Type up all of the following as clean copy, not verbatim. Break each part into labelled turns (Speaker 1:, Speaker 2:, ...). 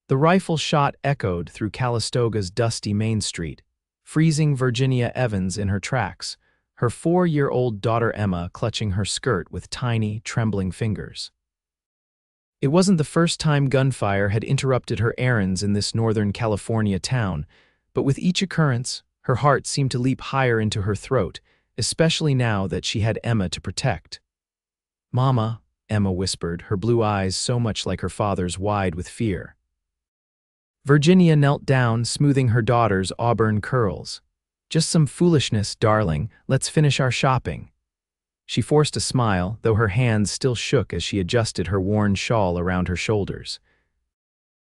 Speaker 1: The rifle shot echoed through Calistoga's dusty Main Street, freezing Virginia Evans in her tracks, her 4-year-old daughter Emma clutching her skirt with tiny, trembling fingers. It wasn't the first time gunfire had interrupted her errands in this Northern California town, but with each occurrence, her heart seemed to leap higher into her throat, especially now that she had Emma to protect. "Mama," Emma whispered, her blue eyes so much like her father's wide with fear. Virginia knelt down, smoothing her daughter's auburn curls. "Just some foolishness, darling. Let's finish our shopping." She forced a smile, though her hands still shook as she adjusted her worn shawl around her shoulders.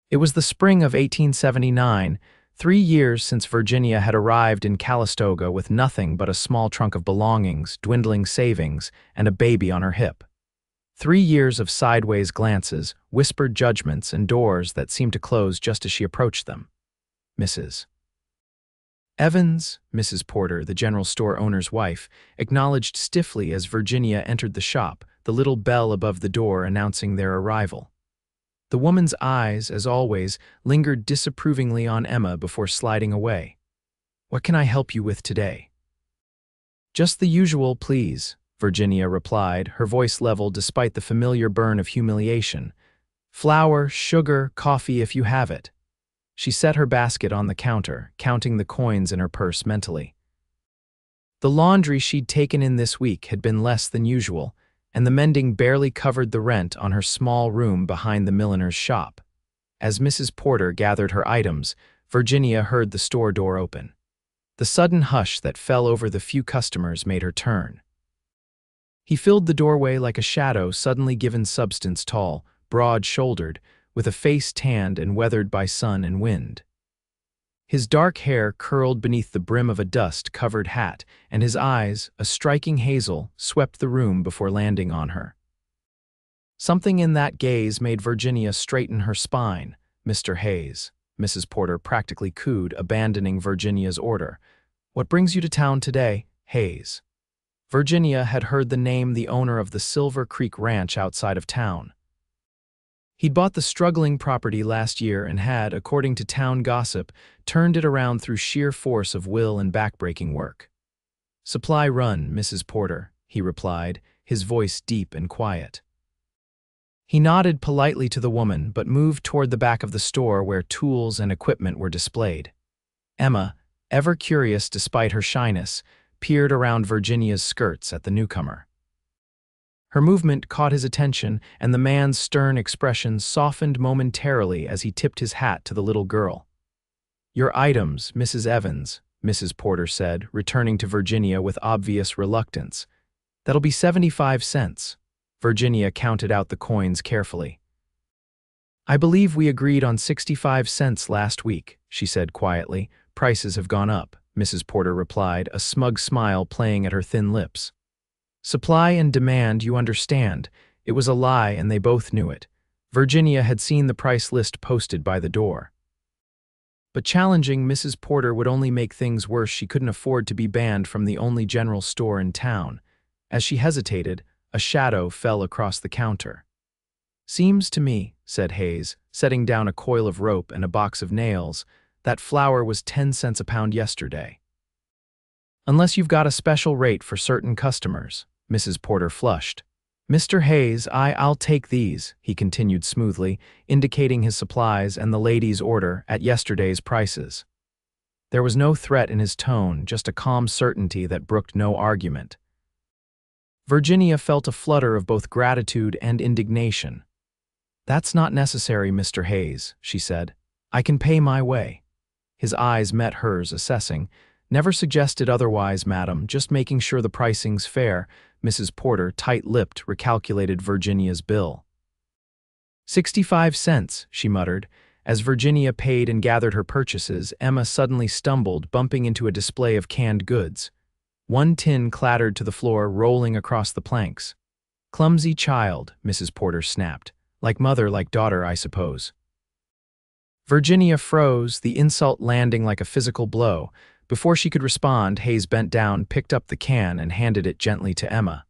Speaker 1: It was the spring of 1879, 3 years since Virginia had arrived in Calistoga with nothing but a small trunk of belongings, dwindling savings, and a baby on her hip. 3 years of sideways glances, whispered judgments, and doors that seemed to close just as she approached them. "Mrs. Evans," Mrs. Porter, the general store owner's wife, acknowledged stiffly as Virginia entered the shop, the little bell above the door announcing their arrival. The woman's eyes, as always, lingered disapprovingly on Emma before sliding away. "What can I help you with today?" "Just the usual, please," Virginia replied, her voice level despite the familiar burn of humiliation. "Flour, sugar, coffee if you have it." She set her basket on the counter, counting the coins in her purse mentally. The laundry she'd taken in this week had been less than usual, and the mending barely covered the rent on her small room behind the milliner's shop. As Mrs. Porter gathered her items, Virginia heard the store door open. The sudden hush that fell over the few customers made her turn. He filled the doorway like a shadow suddenly given substance, tall, broad-shouldered, with a face tanned and weathered by sun and wind. His dark hair curled beneath the brim of a dust-covered hat, and his eyes, a striking hazel, swept the room before landing on her. Something in that gaze made Virginia straighten her spine. "Mr. Hayes," Mrs. Porter practically cooed, abandoning Virginia's order. "What brings you to town today, Hayes?" Virginia had heard the name the owner of the Silver Creek Ranch outside of town. He'd bought the struggling property last year and had, according to town gossip, turned it around through sheer force of will and backbreaking work. "Supply run, Mrs. Porter," he replied, his voice deep and quiet. He nodded politely to the woman, but moved toward the back of the store where tools and equipment were displayed. Emma, ever curious despite her shyness, peered around Virginia's skirts at the newcomer. Her movement caught his attention, and the man's stern expression softened momentarily as he tipped his hat to the little girl. "Your items, Mrs. Evans," Mrs. Porter said, returning to Virginia with obvious reluctance. "That'll be 75 cents. Virginia counted out the coins carefully. "I believe we agreed on 65 cents last week," she said quietly. "Prices have gone up," Mrs. Porter replied, a smug smile playing at her thin lips. Supply and demand, you understand. It was a lie, and they both knew it. Virginia had seen the price list posted by the door. But challenging Mrs. Porter would only make things worse. She couldn't afford to be banned from the only general store in town. As she hesitated, a shadow fell across the counter. "Seems to me," said Hayes, setting down a coil of rope and a box of nails, "that flour was 10 cents a pound yesterday." "Unless you've got a special rate for certain customers," Mrs. Porter flushed. "Mr. Hayes, I'll take these," he continued smoothly, indicating his supplies and the lady's order at yesterday's prices. There was no threat in his tone, just a calm certainty that brooked no argument. Virginia felt a flutter of both gratitude and indignation. "That's not necessary, Mr. Hayes," she said. "I can pay my way." His eyes met hers, assessing. "Never suggested otherwise, madam, just making sure the pricing's fair." Mrs. Porter, tight-lipped, recalculated Virginia's bill. 65 cents, she muttered. As Virginia paid and gathered her purchases, Emma suddenly stumbled, bumping into a display of canned goods. One tin clattered to the floor, rolling across the planks. "Clumsy child," Mrs. Porter snapped. "Like mother, like daughter, I suppose." Virginia froze, the insult landing like a physical blow. Before she could respond, Hayes bent down, picked up the can, and handed it gently to Emma.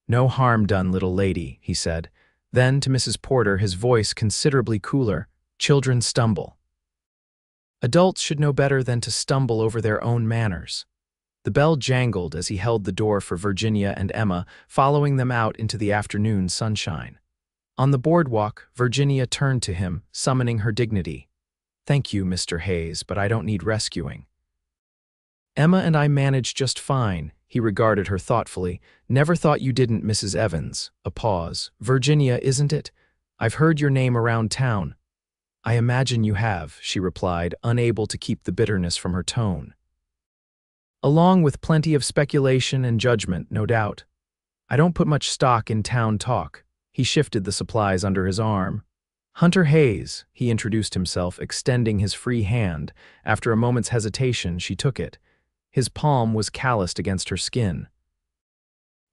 Speaker 1: "No harm done, little lady," he said. Then, to Mrs. Porter, his voice considerably cooler, Children stumble. Adults should know better than to stumble over their own manners. The bell jangled as he held the door for Virginia and Emma, following them out into the afternoon sunshine. On the boardwalk, Virginia turned to him, summoning her dignity. "Thank you, Mr. Hayes, but I don't need rescuing." "Emma and I managed just fine," he regarded her thoughtfully. "Never thought you didn't, Mrs. Evans." A pause. "Virginia, isn't it? I've heard your name around town." "I imagine you have," she replied, unable to keep the bitterness from her tone. "Along with plenty of speculation and judgment, no doubt. I don't put much stock in town talk." He shifted the supplies under his arm. "Hunter Hayes," he introduced himself, extending his free hand. After a moment's hesitation, she took it. His palm was calloused against her skin.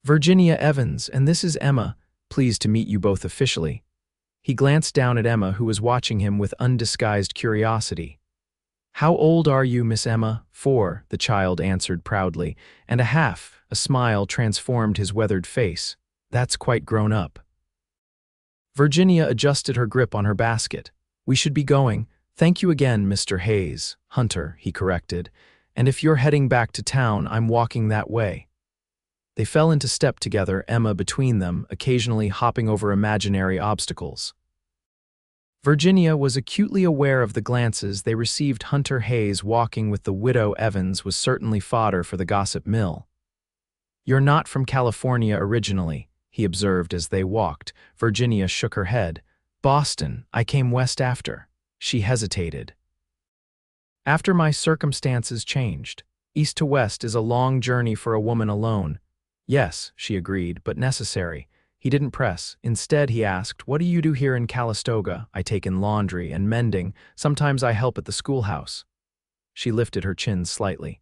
Speaker 1: "Virginia Evans, and this is Emma. Pleased to meet you both officially." He glanced down at Emma, who was watching him with undisguised curiosity. "How old are you, Miss Emma?" "4," the child answered proudly. "And a half." A smile transformed his weathered face. "That's quite grown up." Virginia adjusted her grip on her basket. "We should be going." "Thank you again, Mr. Hayes." "Hunter," he corrected. "And if you're heading back to town, I'm walking that way." They fell into step together, Emma between them, occasionally hopping over imaginary obstacles. Virginia was acutely aware of the glances they received. Hunter Hayes walking with the widow Evans was certainly fodder for the gossip mill. "You're not from California originally," he observed as they walked. Virginia shook her head. "Boston. I came west after." She hesitated. "After my circumstances changed. East to west is a long journey for a woman alone." "Yes," she agreed, "but necessary." He didn't press. Instead, he asked, "What do you do here in Calistoga?" "I take in laundry and mending. Sometimes I help at the schoolhouse." She lifted her chin slightly.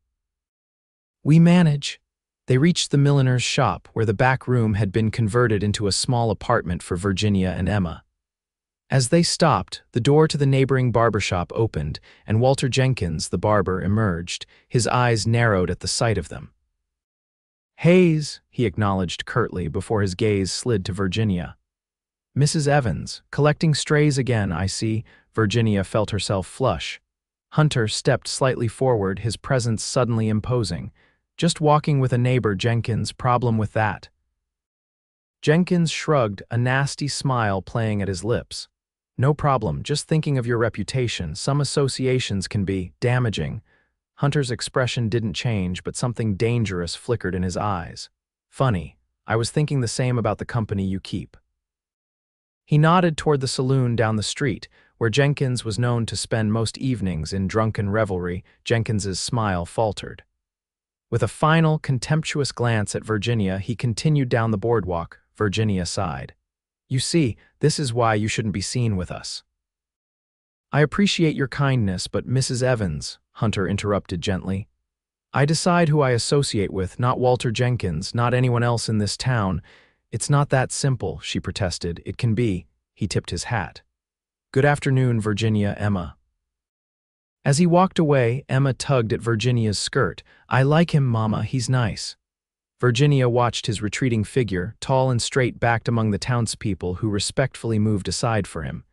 Speaker 1: "We manage." They reached the milliner's shop, where the back room had been converted into a small apartment for Virginia and Emma. As they stopped, the door to the neighboring barbershop opened, and Walter Jenkins, the barber, emerged. His eyes narrowed at the sight of them. "Hayes," he acknowledged curtly before his gaze slid to Virginia. "Mrs. Evans, collecting strays again, I see." Virginia felt herself flush. Hunter stepped slightly forward, his presence suddenly imposing. "Just walking with a neighbor, Jenkins. Problem with that?" Jenkins shrugged, a nasty smile playing at his lips. "No problem, just thinking of your reputation. Some associations can be damaging." Hunter's expression didn't change, but something dangerous flickered in his eyes. "Funny, I was thinking the same about the company you keep." He nodded toward the saloon down the street, where Jenkins was known to spend most evenings in drunken revelry. Jenkins's smile faltered. With a final, contemptuous glance at Virginia, he continued down the boardwalk. Virginia sighed. "You see, this is why you shouldn't be seen with us." "I appreciate your kindness, but Mrs. Evans," Hunter interrupted gently. "I decide who I associate with, not Walter Jenkins, not anyone else in this town." "It's not that simple," she protested. "It can be." He tipped his hat. "Good afternoon, Virginia, Emma." As he walked away, Emma tugged at Virginia's skirt. "I like him, Mama, he's nice." Virginia watched his retreating figure, tall and straight-backed among the townspeople who respectfully moved aside for him.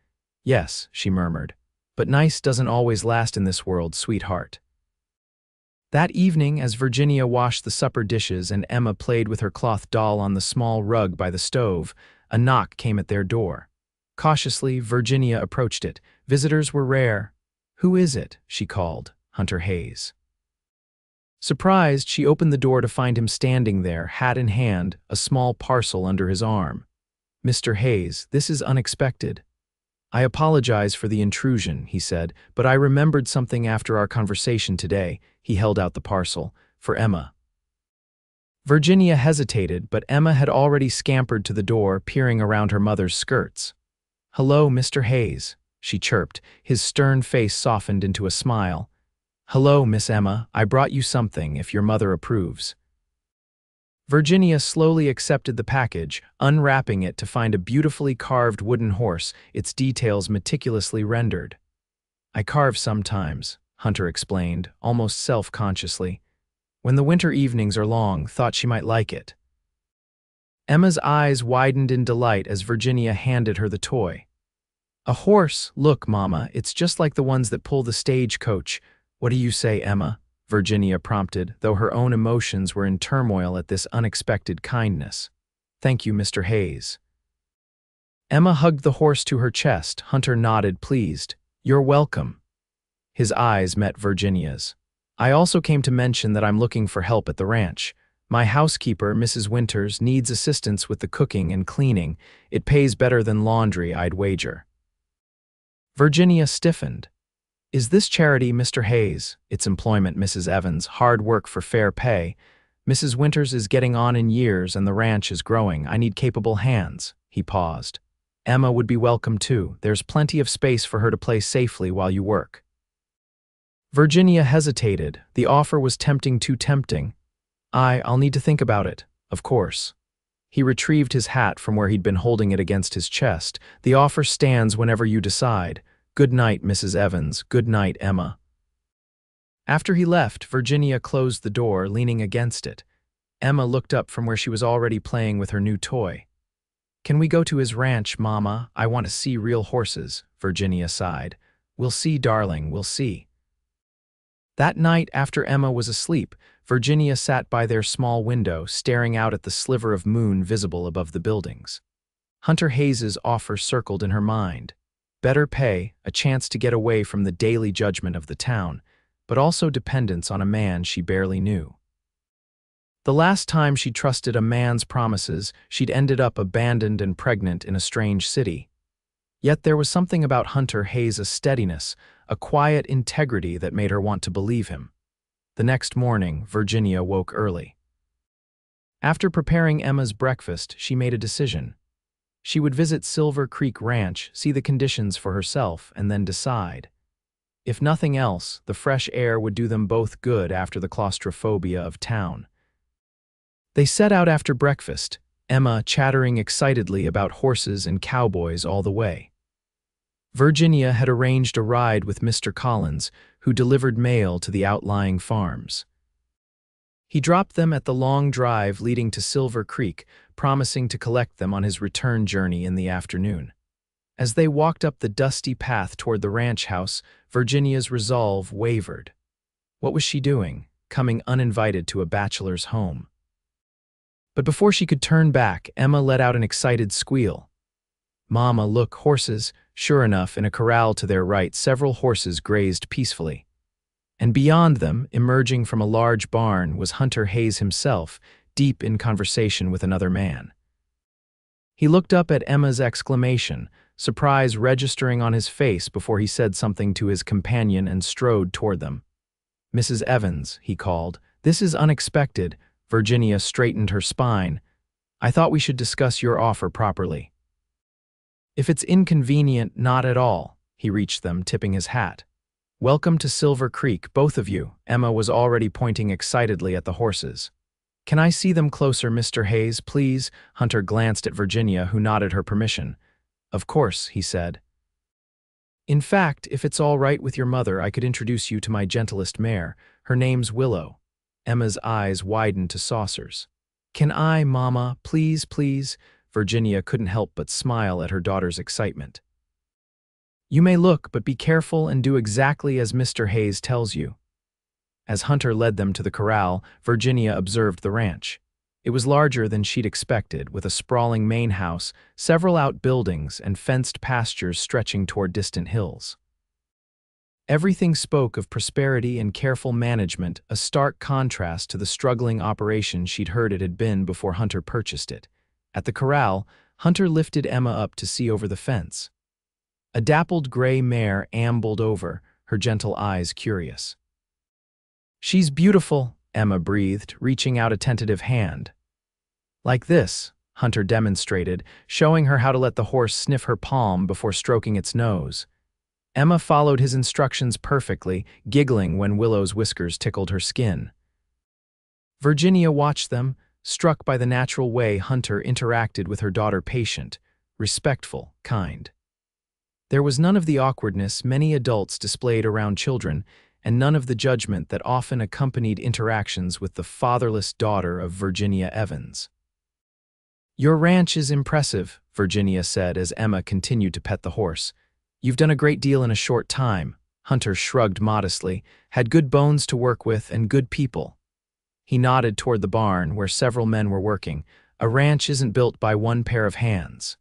Speaker 1: "Yes," she murmured. "But nice doesn't always last in this world, sweetheart." That evening, as Virginia washed the supper dishes and Emma played with her cloth doll on the small rug by the stove, a knock came at their door. Cautiously, Virginia approached it. Visitors were rare. "Who is it?" she called. "Hunter Hayes." Surprised, she opened the door to find him standing there, hat in hand, a small parcel under his arm. "Mr. Hayes, this is unexpected." "I apologize for the intrusion," he said, "but I remembered something after our conversation today." He held out the parcel. "For Emma." Virginia hesitated, but Emma had already scampered to the door, peering around her mother's skirts. "Hello, Mr. Hayes," she chirped. His stern face softened into a smile. "Hello, Miss Emma. I brought you something, if your mother approves." Virginia slowly accepted the package, unwrapping it to find a beautifully carved wooden horse, its details meticulously rendered. "I carve sometimes," Hunter explained, almost self-consciously. "When the winter evenings are long, thought she might like it." Emma's eyes widened in delight as Virginia handed her the toy. A horse? Look, Mama, it's just like the ones that pull the stagecoach. What do you say, Emma? Virginia prompted, though her own emotions were in turmoil at this unexpected kindness. Thank you, Mr. Hayes. Emma hugged the horse to her chest. Hunter nodded, pleased. You're welcome. His eyes met Virginia's. I also came to mention that I'm looking for help at the ranch. My housekeeper, Mrs. Winters, needs assistance with the cooking and cleaning. It pays better than laundry, I'd wager. Virginia stiffened. Is this charity, Mr. Hayes? It's employment, Mrs. Evans. Hard work for fair pay. Mrs. Winters is getting on in years and the ranch is growing. I need capable hands. He paused. Emma would be welcome too. There's plenty of space for her to play safely while you work. Virginia hesitated. The offer was tempting, too tempting. I'll need to think about it, of course. He retrieved his hat from where he'd been holding it against his chest. The offer stands whenever you decide. Good night, Mrs. Evans. Good night, Emma. After he left, Virginia closed the door, leaning against it. Emma looked up from where she was already playing with her new toy. Can we go to his ranch, Mama? I want to see real horses, Virginia sighed. We'll see, darling, we'll see. That night, after Emma was asleep, Virginia sat by their small window, staring out at the sliver of moon visible above the buildings. Hunter Hayes's offer circled in her mind. Better pay, a chance to get away from the daily judgment of the town, but also dependence on a man she barely knew. The last time she trusted a man's promises, she'd ended up abandoned and pregnant in a strange city. Yet there was something about Hunter Hayes' steadiness, a quiet integrity that made her want to believe him. The next morning, Virginia woke early. After preparing Emma's breakfast, she made a decision. She would visit Silver Creek Ranch, see the conditions for herself, and then decide. If nothing else, the fresh air would do them both good after the claustrophobia of town. They set out after breakfast, Emma chattering excitedly about horses and cowboys all the way. Virginia had arranged a ride with Mr. Collins, who delivered mail to the outlying farms. He dropped them at the long drive leading to Silver Creek, promising to collect them on his return journey in the afternoon. As they walked up the dusty path toward the ranch house, Virginia's resolve wavered. What was she doing, coming uninvited to a bachelor's home? But before she could turn back, Emma let out an excited squeal. Mama, look, horses. Sure enough, in a corral to their right, several horses grazed peacefully. And beyond them, emerging from a large barn, was Hunter Hayes himself, deep in conversation with another man. He looked up at Emma's exclamation, surprise registering on his face before he said something to his companion and strode toward them. Mrs. Evans, he called, this is unexpected. Virginia straightened her spine. I thought we should discuss your offer properly. If it's inconvenient, not at all. He reached them, tipping his hat. Welcome to Silver Creek, both of you. Emma was already pointing excitedly at the horses. Can I see them closer, Mr. Hayes, please? Hunter glanced at Virginia, who nodded her permission. Of course, he said. In fact, if it's all right with your mother, I could introduce you to my gentlest mare. Her name's Willow. Emma's eyes widened to saucers. Can I, Mama, please, please? Virginia couldn't help but smile at her daughter's excitement. You may look, but be careful and do exactly as Mr. Hayes tells you. As Hunter led them to the corral, Virginia observed the ranch. It was larger than she'd expected, with a sprawling main house, several outbuildings, and fenced pastures stretching toward distant hills. Everything spoke of prosperity and careful management, a stark contrast to the struggling operation she'd heard it had been before Hunter purchased it. At the corral, Hunter lifted Emma up to see over the fence. A dappled gray mare ambled over, her gentle eyes curious. She's beautiful, Emma breathed, reaching out a tentative hand. Like this, Hunter demonstrated, showing her how to let the horse sniff her palm before stroking its nose. Emma followed his instructions perfectly, giggling when Willow's whiskers tickled her skin. Virginia watched them, struck by the natural way Hunter interacted with her daughter, patient, respectful, kind. There was none of the awkwardness many adults displayed around children, and none of the judgment that often accompanied interactions with the fatherless daughter of Virginia Evans. Your ranch is impressive, Virginia said as Emma continued to pet the horse. You've done a great deal in a short time. Hunter shrugged modestly, had good bones to work with and good people. He nodded toward the barn where several men were working. A ranch isn't built by one pair of hands.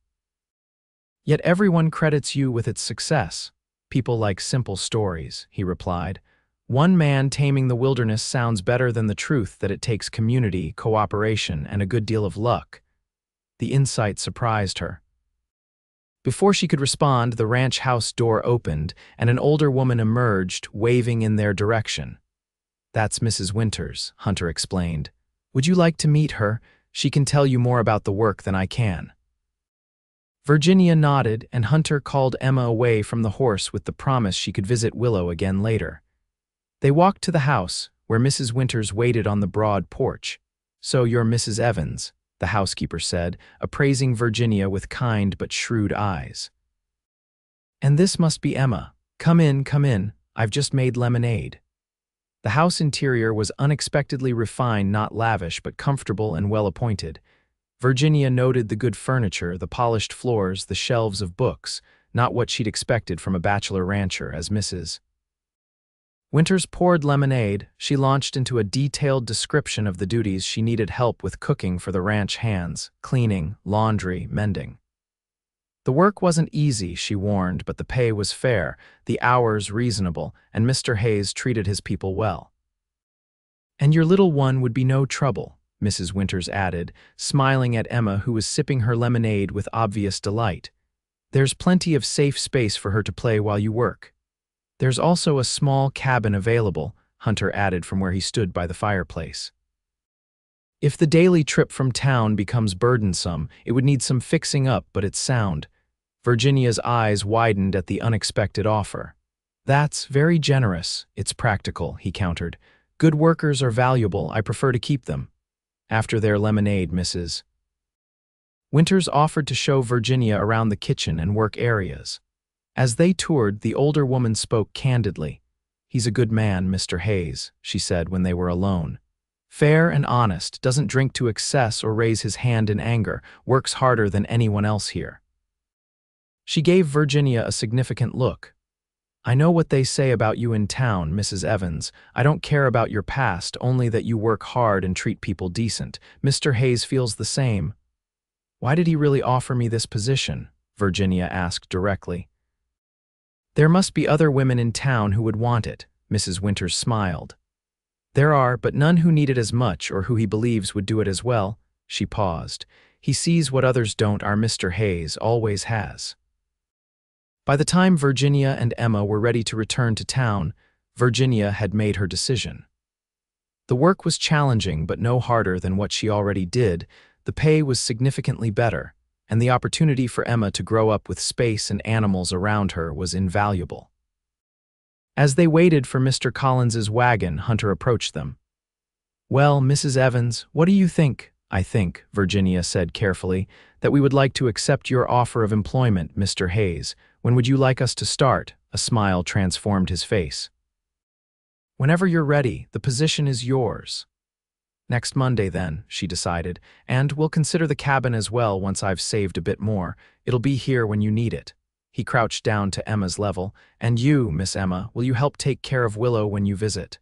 Speaker 1: Yet everyone credits you with its success. People like simple stories, he replied. One man taming the wilderness sounds better than the truth that it takes community, cooperation, and a good deal of luck. The insight surprised her. Before she could respond, the ranch house door opened, and an older woman emerged, waving in their direction. That's Mrs. Winters, Hunter explained. Would you like to meet her? She can tell you more about the work than I can. Virginia nodded, and Hunter called Emma away from the horse with the promise she could visit Willow again later. They walked to the house, where Mrs. Winters waited on the broad porch. So you're Mrs. Evans, the housekeeper said, appraising Virginia with kind but shrewd eyes. And this must be Emma. Come in, I've just made lemonade. The house interior was unexpectedly refined, not lavish, but comfortable and well-appointed. Virginia noted the good furniture, the polished floors, the shelves of books, not what she'd expected from a bachelor rancher. As Mrs. Winters poured lemonade, she launched into a detailed description of the duties she needed help with cooking for the ranch hands: cleaning, laundry, mending. The work wasn't easy, she warned, but the pay was fair, the hours reasonable, and Mr. Hayes treated his people well. And your little one would be no trouble, Mrs. Winters added, smiling at Emma, who was sipping her lemonade with obvious delight. There's plenty of safe space for her to play while you work. There's also a small cabin available, Hunter added from where he stood by the fireplace. If the daily trip from town becomes burdensome, it would need some fixing up, but it's sound. Virginia's eyes widened at the unexpected offer. That's very generous. It's practical, he countered. Good workers are valuable. I prefer to keep them. After their lemonade, Mrs. Winters offered to show Virginia around the kitchen and work areas. As they toured, the older woman spoke candidly. He's a good man, Mr. Hayes, she said when they were alone. Fair and honest, doesn't drink to excess or raise his hand in anger, works harder than anyone else here. She gave Virginia a significant look. I know what they say about you in town, Mrs. Evans. I don't care about your past, only that you work hard and treat people decent. Mr. Hayes feels the same. Why did he really offer me this position? Virginia asked directly. There must be other women in town who would want it, Mrs. Winters smiled. There are, but none who need it as much or who he believes would do it as well. She paused. He sees what others don't, our Mr. Hayes always has. By the time Virginia and Emma were ready to return to town, Virginia had made her decision. The work was challenging but no harder than what she already did, the pay was significantly better, and the opportunity for Emma to grow up with space and animals around her was invaluable. As they waited for Mr. Collins's wagon, Hunter approached them. Well, Mrs. Evans, what do you think? I think, Virginia said carefully, that we would like to accept your offer of employment, Mr. Hayes. When would you like us to start? A smile transformed his face. Whenever you're ready, the position is yours. Next Monday then, she decided, and we'll consider the cabin as well once I've saved a bit more. It'll be here when you need it. He crouched down to Emma's level. And you, Miss Emma, will you help take care of Willow when you visit?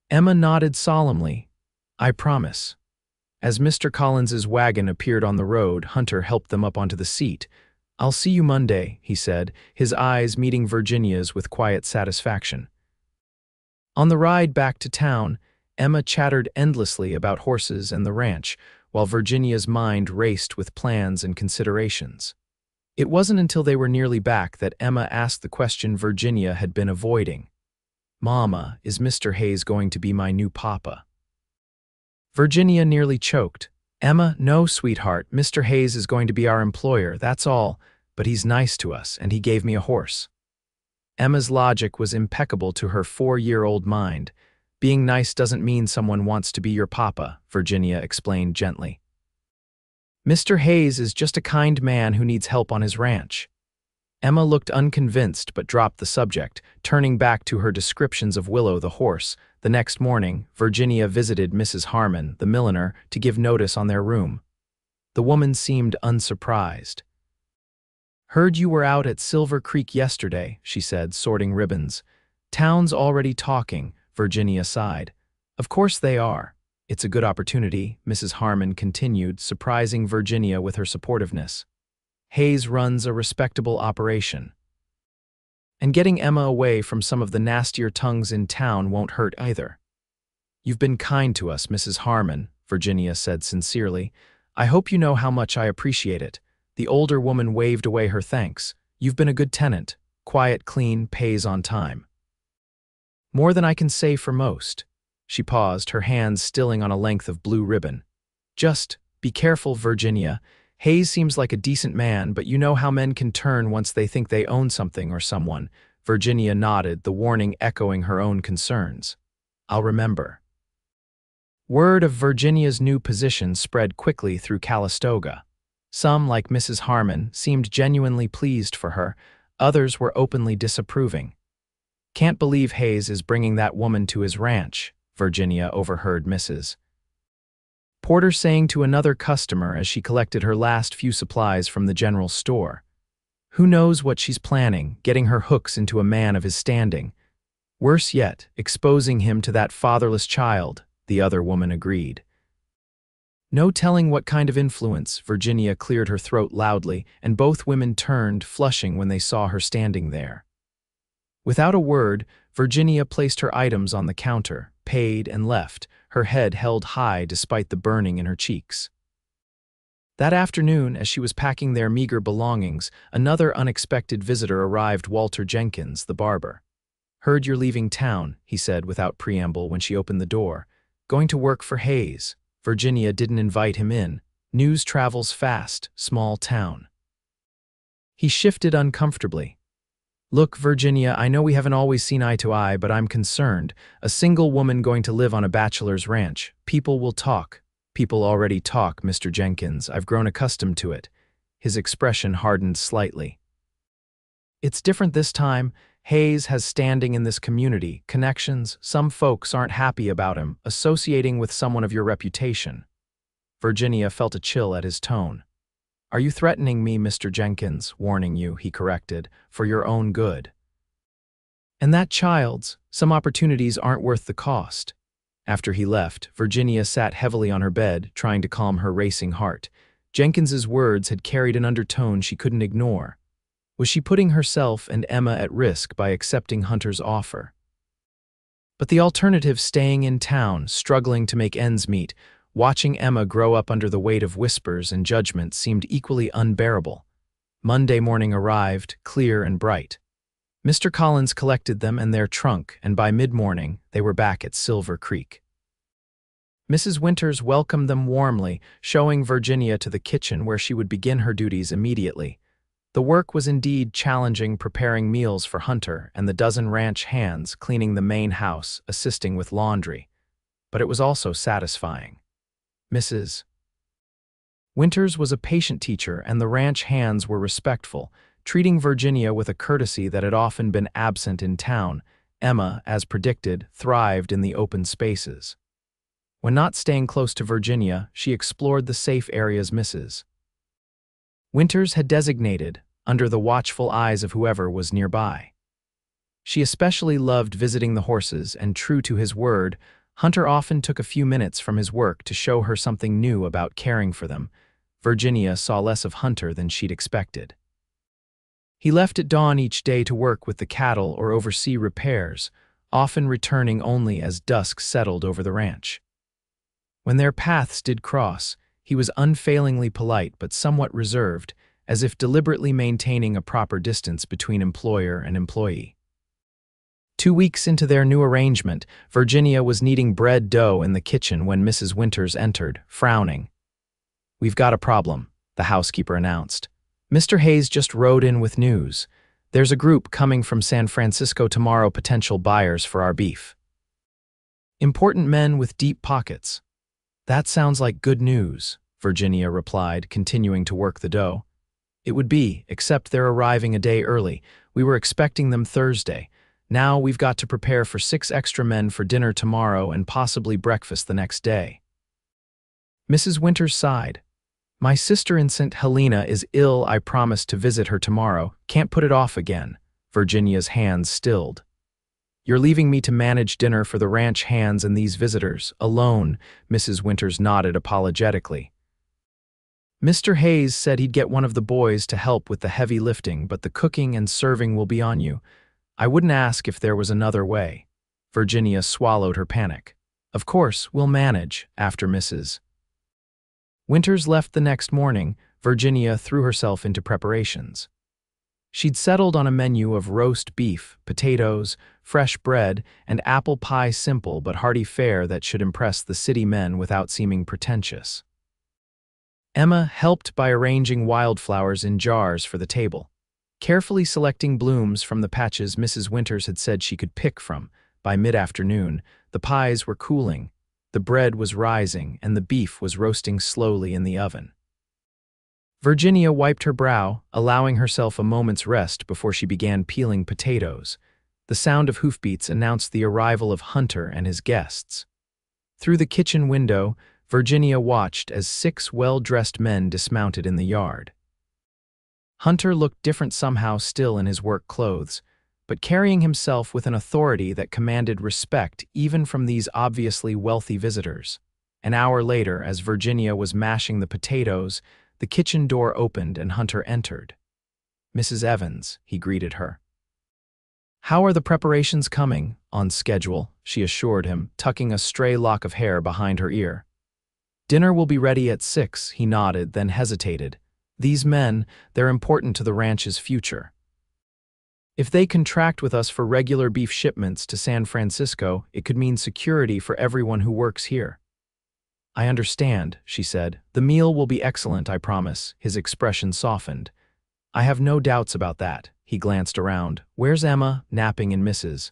Speaker 1: Emma nodded solemnly. I promise. As Mr. Collins's wagon appeared on the road, Hunter helped them up onto the seat. I'll see you Monday, he said, his eyes meeting Virginia's with quiet satisfaction. On the ride back to town, Emma chattered endlessly about horses and the ranch, while Virginia's mind raced with plans and considerations. It wasn't until they were nearly back that Emma asked the question Virginia had been avoiding. Mama, is Mr. Hayes going to be my new papa? Virginia nearly choked. Emma, no, sweetheart, Mr. Hayes is going to be our employer, that's all, but he's nice to us, and he gave me a horse. Emma's logic was impeccable to her 4-year-old mind. Being nice doesn't mean someone wants to be your papa, Virginia explained gently. Mr. Hayes is just a kind man who needs help on his ranch. Emma looked unconvinced but dropped the subject, turning back to her descriptions of Willow the horse. The next morning, Virginia visited Mrs. Harmon, the milliner, to give notice on their room. The woman seemed unsurprised. Heard you were out at Silver Creek yesterday, she said, sorting ribbons. Town's already talking, Virginia sighed. Of course they are. It's a good opportunity, Mrs. Harmon continued, surprising Virginia with her supportiveness. Hayes runs a respectable operation. And getting Emma away from some of the nastier tongues in town won't hurt either. You've been kind to us, Mrs. Harmon, Virginia said sincerely. I hope you know how much I appreciate it. The older woman waved away her thanks. You've been a good tenant. Quiet, clean, pays on time. More than I can say for most. She paused, her hands stilling on a length of blue ribbon. Just be careful, Virginia. Hayes seems like a decent man, but you know how men can turn once they think they own something or someone. Virginia nodded, the warning echoing her own concerns. I'll remember. Word of Virginia's new position spread quickly through Calistoga. Some, like Mrs. Harmon, seemed genuinely pleased for her. Others were openly disapproving. Can't believe Hayes is bringing that woman to his ranch, Virginia overheard Mrs. Porter saying to another customer as she collected her last few supplies from the general store. Who knows what she's planning, getting her hooks into a man of his standing. Worse yet, exposing him to that fatherless child, the other woman agreed. No telling what kind of influence, Virginia cleared her throat loudly, and both women turned, flushing when they saw her standing there. Without a word, Virginia placed her items on the counter, paid, and left, her head held high despite the burning in her cheeks. That afternoon, as she was packing their meager belongings, another unexpected visitor arrived, Walter Jenkins, the barber. Heard you're leaving town, he said without preamble when she opened the door. Going to work for Hayes. Virginia didn't invite him in. News travels fast, small town. He shifted uncomfortably. Look, Virginia, I know we haven't always seen eye to eye, but I'm concerned. A single woman going to live on a bachelor's ranch. People will talk. People already talk, Mr. Jenkins. I've grown accustomed to it. His expression hardened slightly. It's different this time. Hayes has standing in this community, connections. Some folks aren't happy about him, associating with someone of your reputation. Virginia felt a chill at his tone. Are you threatening me, Mr. Jenkins? Warning you, he corrected, for your own good. And that child's, some opportunities aren't worth the cost. After he left, Virginia sat heavily on her bed, trying to calm her racing heart. Jenkins's words had carried an undertone she couldn't ignore. Was she putting herself and Emma at risk by accepting Hunter's offer? But the alternative, staying in town, struggling to make ends meet, watching Emma grow up under the weight of whispers and judgment, seemed equally unbearable. Monday morning arrived, clear and bright. Mr. Collins collected them and their trunk, and by mid-morning they were back at Silver Creek. Mrs. Winters welcomed them warmly, showing Virginia to the kitchen where she would begin her duties immediately. The work was indeed challenging, preparing meals for Hunter and the dozen ranch hands cleaning the main house, assisting with laundry. But it was also satisfying. Mrs. Winters was a patient teacher, and the ranch hands were respectful, treating Virginia with a courtesy that had often been absent in town. Emma, as predicted, thrived in the open spaces. When not staying close to Virginia, she explored the safe areas Mrs. Winters had designated, under the watchful eyes of whoever was nearby. She especially loved visiting the horses, and true to his word, Hunter often took a few minutes from his work to show her something new about caring for them. Virginia saw less of Hunter than she'd expected. He left at dawn each day to work with the cattle or oversee repairs, often returning only as dusk settled over the ranch. When their paths did cross, he was unfailingly polite but somewhat reserved, as if deliberately maintaining a proper distance between employer and employee. 2 weeks into their new arrangement, Virginia was kneading bread dough in the kitchen when Mrs. Winters entered, frowning. "We've got a problem," the housekeeper announced. "Mr. Hayes just rode in with news. There's a group coming from San Francisco tomorrow, potential buyers for our beef. Important men with deep pockets." "That sounds like good news," Virginia replied, continuing to work the dough. "It would be, except they're arriving a day early. We were expecting them Thursday. Now we've got to prepare for 6 extra men for dinner tomorrow and possibly breakfast the next day." Mrs. Winters sighed. My sister in St. Helena is ill. I promised to visit her tomorrow. Can't put it off again. Virginia's hands stilled. You're leaving me to manage dinner for the ranch hands and these visitors, alone, Mrs. Winters nodded apologetically. Mr. Hayes said he'd get one of the boys to help with the heavy lifting, but the cooking and serving will be on you. I wouldn't ask if there was another way. Virginia swallowed her panic. Of course, we'll manage, after Mrs. Winters left the next morning. Virginia threw herself into preparations. She'd settled on a menu of roast beef, potatoes, fresh bread, and apple pie, simple but hearty fare that should impress the city men without seeming pretentious. Emma helped by arranging wildflowers in jars for the table, carefully selecting blooms from the patches Mrs. Winters had said she could pick from. By mid-afternoon, the pies were cooling, the bread was rising, and the beef was roasting slowly in the oven. Virginia wiped her brow, allowing herself a moment's rest before she began peeling potatoes. The sound of hoofbeats announced the arrival of Hunter and his guests. Through the kitchen window, Virginia watched as 6 well-dressed men dismounted in the yard. Hunter looked different somehow, still in his work clothes, but carrying himself with an authority that commanded respect even from these obviously wealthy visitors. An hour later, as Virginia was mashing the potatoes, the kitchen door opened and Hunter entered. "Mrs. Evans," he greeted her. "How are the preparations coming?" "On schedule," she assured him, tucking a stray lock of hair behind her ear. "Dinner will be ready at 6, he nodded, then hesitated. "These men, they're important to the ranch's future. If they contract with us for regular beef shipments to San Francisco, it could mean security for everyone who works here." "I understand," she said. "The meal will be excellent, I promise." His expression softened. "I have no doubts about that." He glanced around. "Where's Emma?" "Napping in Mrs.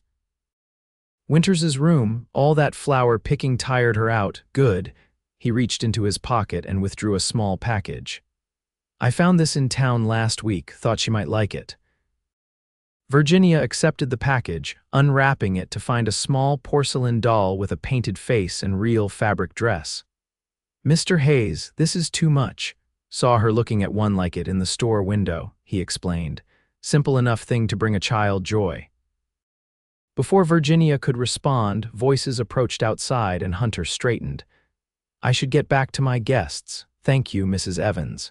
Speaker 1: Winters's room. All that flower picking tired her out." "Good." He reached into his pocket and withdrew a small package. "I found this in town last week. Thought she might like it." Virginia accepted the package, unwrapping it to find a small porcelain doll with a painted face and real fabric dress. "Mr. Hayes, this is too much." "Saw her looking at one like it in the store window," he explained. "Simple enough thing to bring a child joy." Before Virginia could respond, voices approached outside and Hunter straightened. "I should get back to my guests. Thank you, Mrs. Evans."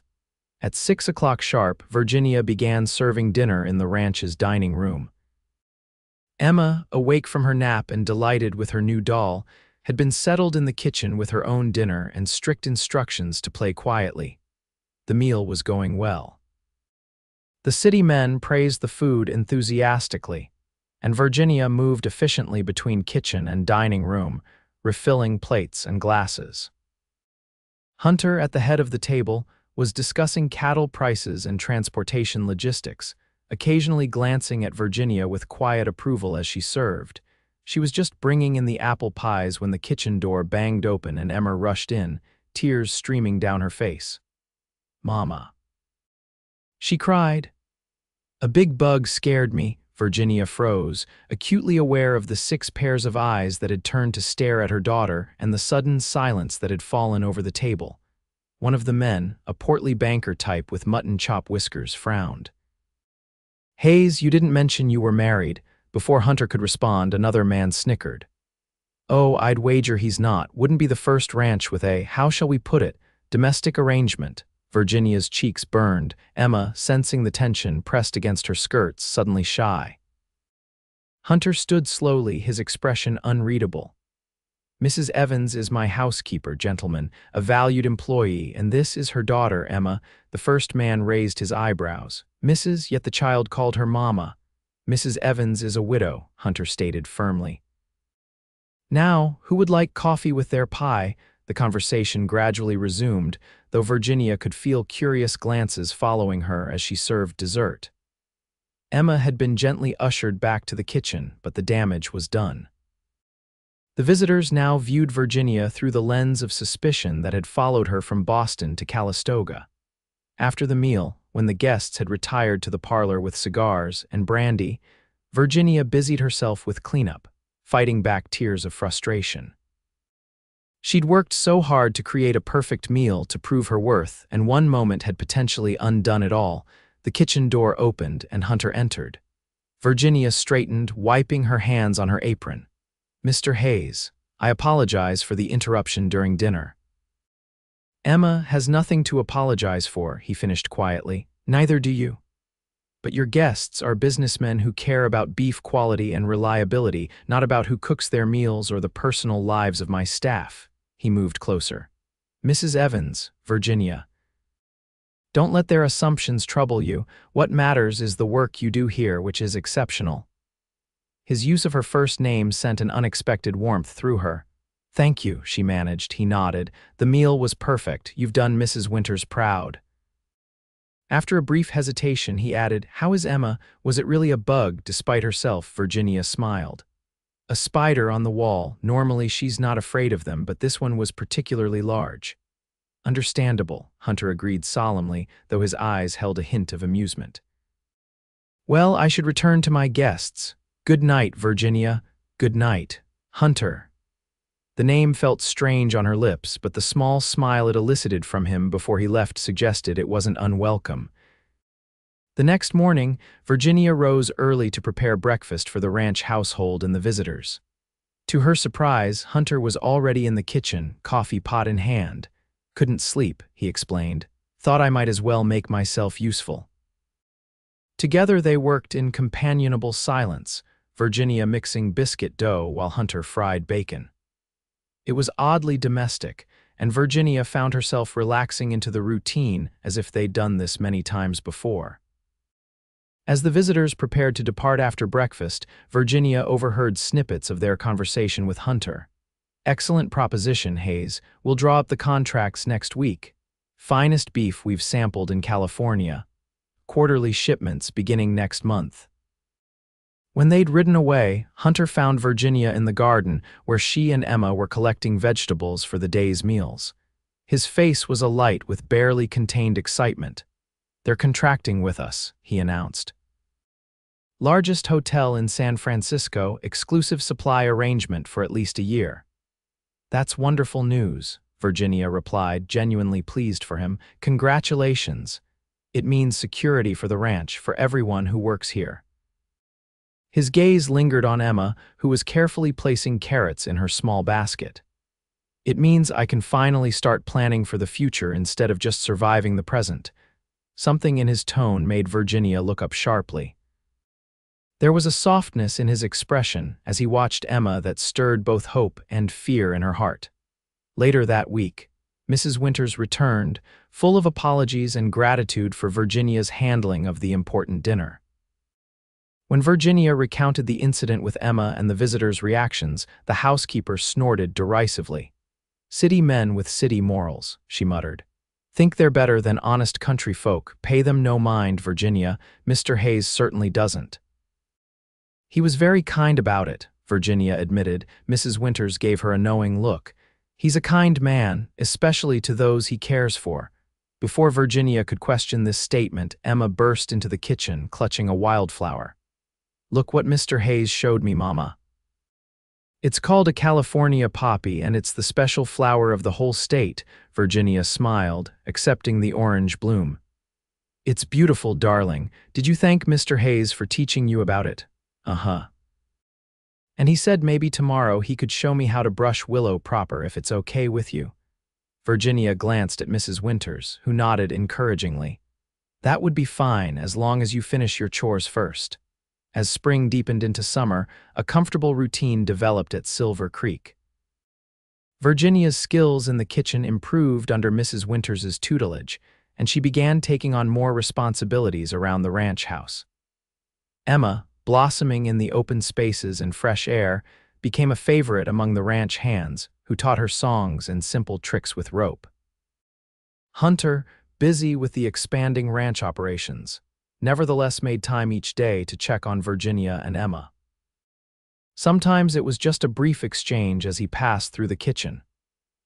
Speaker 1: At 6 o'clock sharp, Virginia began serving dinner in the ranch's dining room. Emma, awake from her nap and delighted with her new doll, had been settled in the kitchen with her own dinner and strict instructions to play quietly. The meal was going well. The city men praised the food enthusiastically, and Virginia moved efficiently between kitchen and dining room, refilling plates and glasses. Hunter, at the head of the table, was discussing cattle prices and transportation logistics, occasionally glancing at Virginia with quiet approval as she served. She was just bringing in the apple pies when the kitchen door banged open and Emma rushed in, tears streaming down her face. "Mama," she cried. "A big bug scared me." Virginia froze, acutely aware of the 6 pairs of eyes that had turned to stare at her daughter and the sudden silence that had fallen over the table. One of the men, a portly banker type with mutton chop whiskers, frowned. "Hayes, you didn't mention you were married." Before Hunter could respond, another man snickered. "Oh, I'd wager he's not. Wouldn't be the first ranch with a, how shall we put it, domestic arrangement." Virginia's cheeks burned. Emma, sensing the tension, pressed against her skirts, suddenly shy. Hunter stood slowly, his expression unreadable. "Mrs. Evans is my housekeeper, gentlemen, a valued employee, and this is her daughter, Emma." The first man raised his eyebrows. "Mrs., yet the child called her Mama." "Mrs. Evans is a widow," Hunter stated firmly. "Now, who would like coffee with their pie?" The conversation gradually resumed, though Virginia could feel curious glances following her as she served dessert. Emma had been gently ushered back to the kitchen, but the damage was done. The visitors now viewed Virginia through the lens of suspicion that had followed her from Boston to Calistoga. After the meal, when the guests had retired to the parlor with cigars and brandy, Virginia busied herself with cleanup, fighting back tears of frustration. She'd worked so hard to create a perfect meal to prove her worth, and one moment had potentially undone it all. The kitchen door opened and Hunter entered. Virginia straightened, wiping her hands on her apron. "Mr. Hayes, I apologize for the interruption during dinner." "Emma has nothing to apologize for," he finished quietly. "Neither do you. But your guests are businessmen who care about beef quality and reliability, not about who cooks their meals or the personal lives of my staff." He moved closer. "Mrs. Evans, Virginia. Don't let their assumptions trouble you. What matters is the work you do here, which is exceptional." His use of her first name sent an unexpected warmth through her. "Thank you," she managed. He nodded. "The meal was perfect. You've done Mrs. Winters proud." After a brief hesitation, he added, "How is Emma? Was it really a bug, despite herself?" Virginia smiled. "A spider on the wall. Normally she's not afraid of them, but this one was particularly large." "Understandable," Hunter agreed solemnly, though his eyes held a hint of amusement. "Well, I should return to my guests. Good night, Virginia. Good night, Hunter." The name felt strange on her lips, but the small smile it elicited from him before he left suggested it wasn't unwelcome. The next morning, Virginia rose early to prepare breakfast for the ranch household and the visitors. To her surprise, Hunter was already in the kitchen, coffee pot in hand. "Couldn't sleep," he explained. "Thought I might as well make myself useful." Together they worked in companionable silence, Virginia mixing biscuit dough while Hunter fried bacon. It was oddly domestic, and Virginia found herself relaxing into the routine as if they'd done this many times before. As the visitors prepared to depart after breakfast, Virginia overheard snippets of their conversation with Hunter. "Excellent proposition, Hayes. We'll draw up the contracts next week. Finest beef we've sampled in California. Quarterly shipments beginning next month." When they'd ridden away, Hunter found Virginia in the garden, where she and Emma were collecting vegetables for the day's meals. His face was alight with barely contained excitement. "They're contracting with us," he announced. "Largest hotel in San Francisco, exclusive supply arrangement for at least a year." "That's wonderful news," Virginia replied, genuinely pleased for him. "Congratulations. It means security for the ranch, for everyone who works here." His gaze lingered on Emma, who was carefully placing carrots in her small basket. "It means I can finally start planning for the future instead of just surviving the present." Something in his tone made Virginia look up sharply. There was a softness in his expression as he watched Emma that stirred both hope and fear in her heart. Later that week, Mrs. Winters returned, full of apologies and gratitude for Virginia's handling of the important dinner. When Virginia recounted the incident with Emma and the visitors' reactions, the housekeeper snorted derisively. "City men with city morals," she muttered. "Think they're better than honest country folk. Pay them no mind, Virginia. Mr. Hayes certainly doesn't." "He was very kind about it," Virginia admitted. Mrs. Winters gave her a knowing look. "He's a kind man, especially to those he cares for." Before Virginia could question this statement, Emma burst into the kitchen, clutching a wildflower. "Look what Mr. Hayes showed me, Mama. It's called a California poppy, and it's the special flower of the whole state." Virginia smiled, accepting the orange bloom. "It's beautiful, darling. Did you thank Mr. Hayes for teaching you about it?" "Uh-huh. And he said maybe tomorrow he could show me how to brush willow proper, if it's okay with you." Virginia glanced at Mrs. Winters, who nodded encouragingly. "That would be fine, as long as you finish your chores first." As spring deepened into summer, a comfortable routine developed at Silver Creek. Virginia's skills in the kitchen improved under Mrs. Winters's tutelage, and she began taking on more responsibilities around the ranch house. Emma, blossoming in the open spaces and fresh air, became a favorite among the ranch hands, who taught her songs and simple tricks with rope. Hunter, busy with the expanding ranch operations, nevertheless made time each day to check on Virginia and Emma. Sometimes it was just a brief exchange as he passed through the kitchen.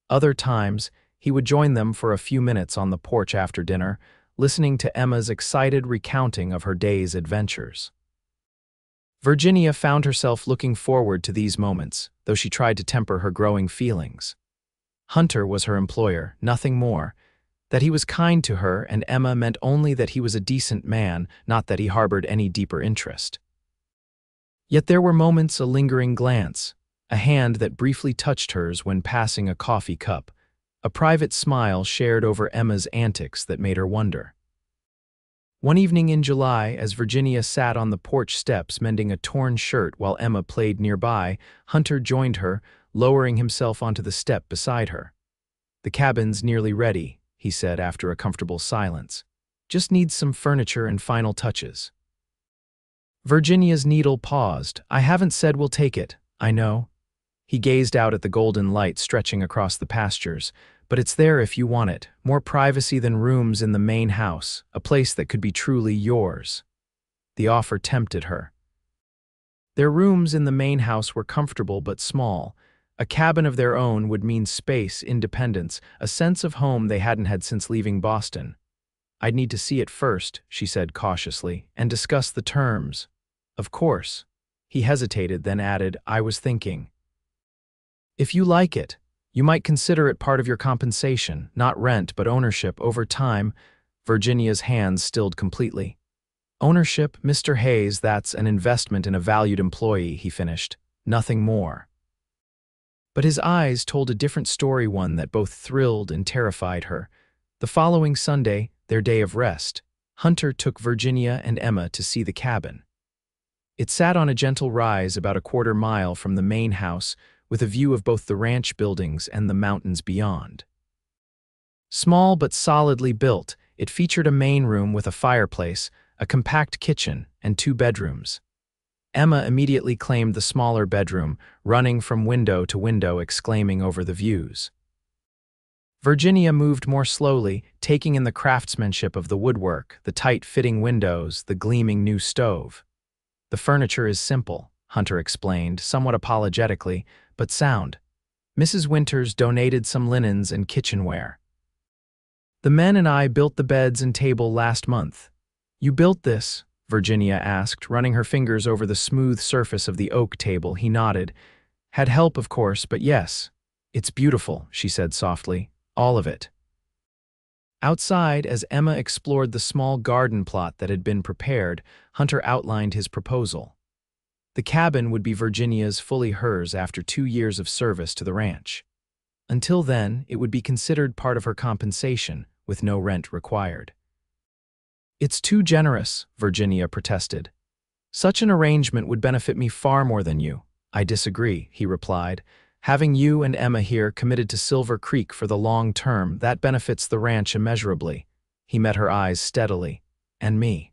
Speaker 1: Other times, he would join them for a few minutes on the porch after dinner, listening to Emma's excited recounting of her day's adventures. Virginia found herself looking forward to these moments, though she tried to temper her growing feelings. Hunter was her employer, nothing more. That he was kind to her and Emma meant only that he was a decent man, not that he harbored any deeper interest. Yet there were moments, a lingering glance, a hand that briefly touched hers when passing a coffee cup, a private smile shared over Emma's antics that made her wonder. One evening in July, as Virginia sat on the porch steps mending a torn shirt while Emma played nearby, Hunter joined her, lowering himself onto the step beside her. "The cabin's nearly ready," he said after a comfortable silence. "Just needs some furniture and final touches." Virginia's needle paused. "I haven't said we'll take it, I know." He gazed out at the golden light stretching across the pastures. "But it's there if you want it. More privacy than rooms in the main house, a place that could be truly yours." The offer tempted her. Their rooms in the main house were comfortable but small. A cabin of their own would mean space, independence, a sense of home they hadn't had since leaving Boston. "I'd need to see it first," she said cautiously, "and discuss the terms." "Of course." He hesitated, then added, "I was thinking. If you like it, you might consider it part of your compensation, not rent but ownership over time." Virginia's hands stilled completely. "Ownership, Mr. Hayes, that's an investment in a valued employee," he finished. "Nothing more." But his eyes told a different story, one that both thrilled and terrified her. The following Sunday, their day of rest, Hunter took Virginia and Emma to see the cabin. It sat on a gentle rise about a quarter-mile from the main house, with a view of both the ranch buildings and the mountains beyond. Small but solidly built, it featured a main room with a fireplace, a compact kitchen, and 2 bedrooms. Emma immediately claimed the smaller bedroom, running from window to window exclaiming over the views. Virginia moved more slowly, taking in the craftsmanship of the woodwork, the tight-fitting windows, the gleaming new stove. "The furniture is simple," Hunter explained, somewhat apologetically, "but sound. Mrs. Winters donated some linens and kitchenware. The men and I built the beds and table last month." "You built this?" Virginia asked, running her fingers over the smooth surface of the oak table. He nodded. "Had help, of course, but yes. It's beautiful," she said softly. "All of it." Outside, as Emma explored the small garden plot that had been prepared, Hunter outlined his proposal. The cabin would be Virginia's, fully hers after 2 years of service to the ranch. Until then, it would be considered part of her compensation, with no rent required. "It's too generous," Virginia protested. "Such an arrangement would benefit me far more than you." "I disagree," he replied. "Having you and Emma here committed to Silver Creek for the long term, that benefits the ranch immeasurably." He met her eyes steadily. "And me."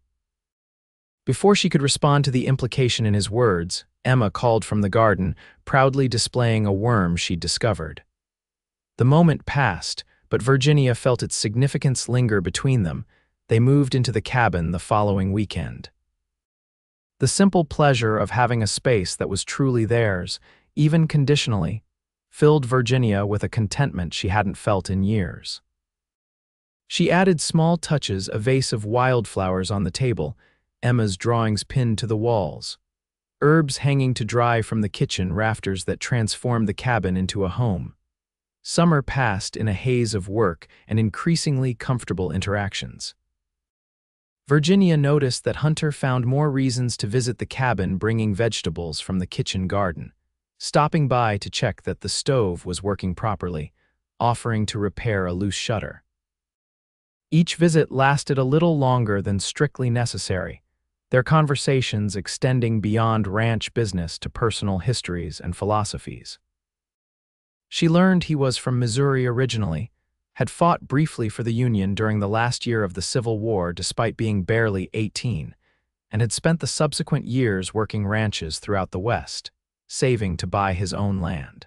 Speaker 1: Before she could respond to the implication in his words, Emma called from the garden, proudly displaying a worm she'd discovered. The moment passed, but Virginia felt its significance linger between them. They moved into the cabin the following weekend. The simple pleasure of having a space that was truly theirs, even conditionally, filled Virginia with a contentment she hadn't felt in years. She added small touches, a vase of wildflowers on the table, Emma's drawings pinned to the walls, herbs hanging to dry from the kitchen rafters that transformed the cabin into a home. Summer passed in a haze of work and increasingly comfortable interactions. Virginia noticed that Hunter found more reasons to visit the cabin, bringing vegetables from the kitchen garden, stopping by to check that the stove was working properly, offering to repair a loose shutter. Each visit lasted a little longer than strictly necessary, their conversations extending beyond ranch business to personal histories and philosophies. She learned he was from Missouri originally, had fought briefly for the Union during the last year of the Civil War despite being barely 18, and had spent the subsequent years working ranches throughout the West, saving to buy his own land.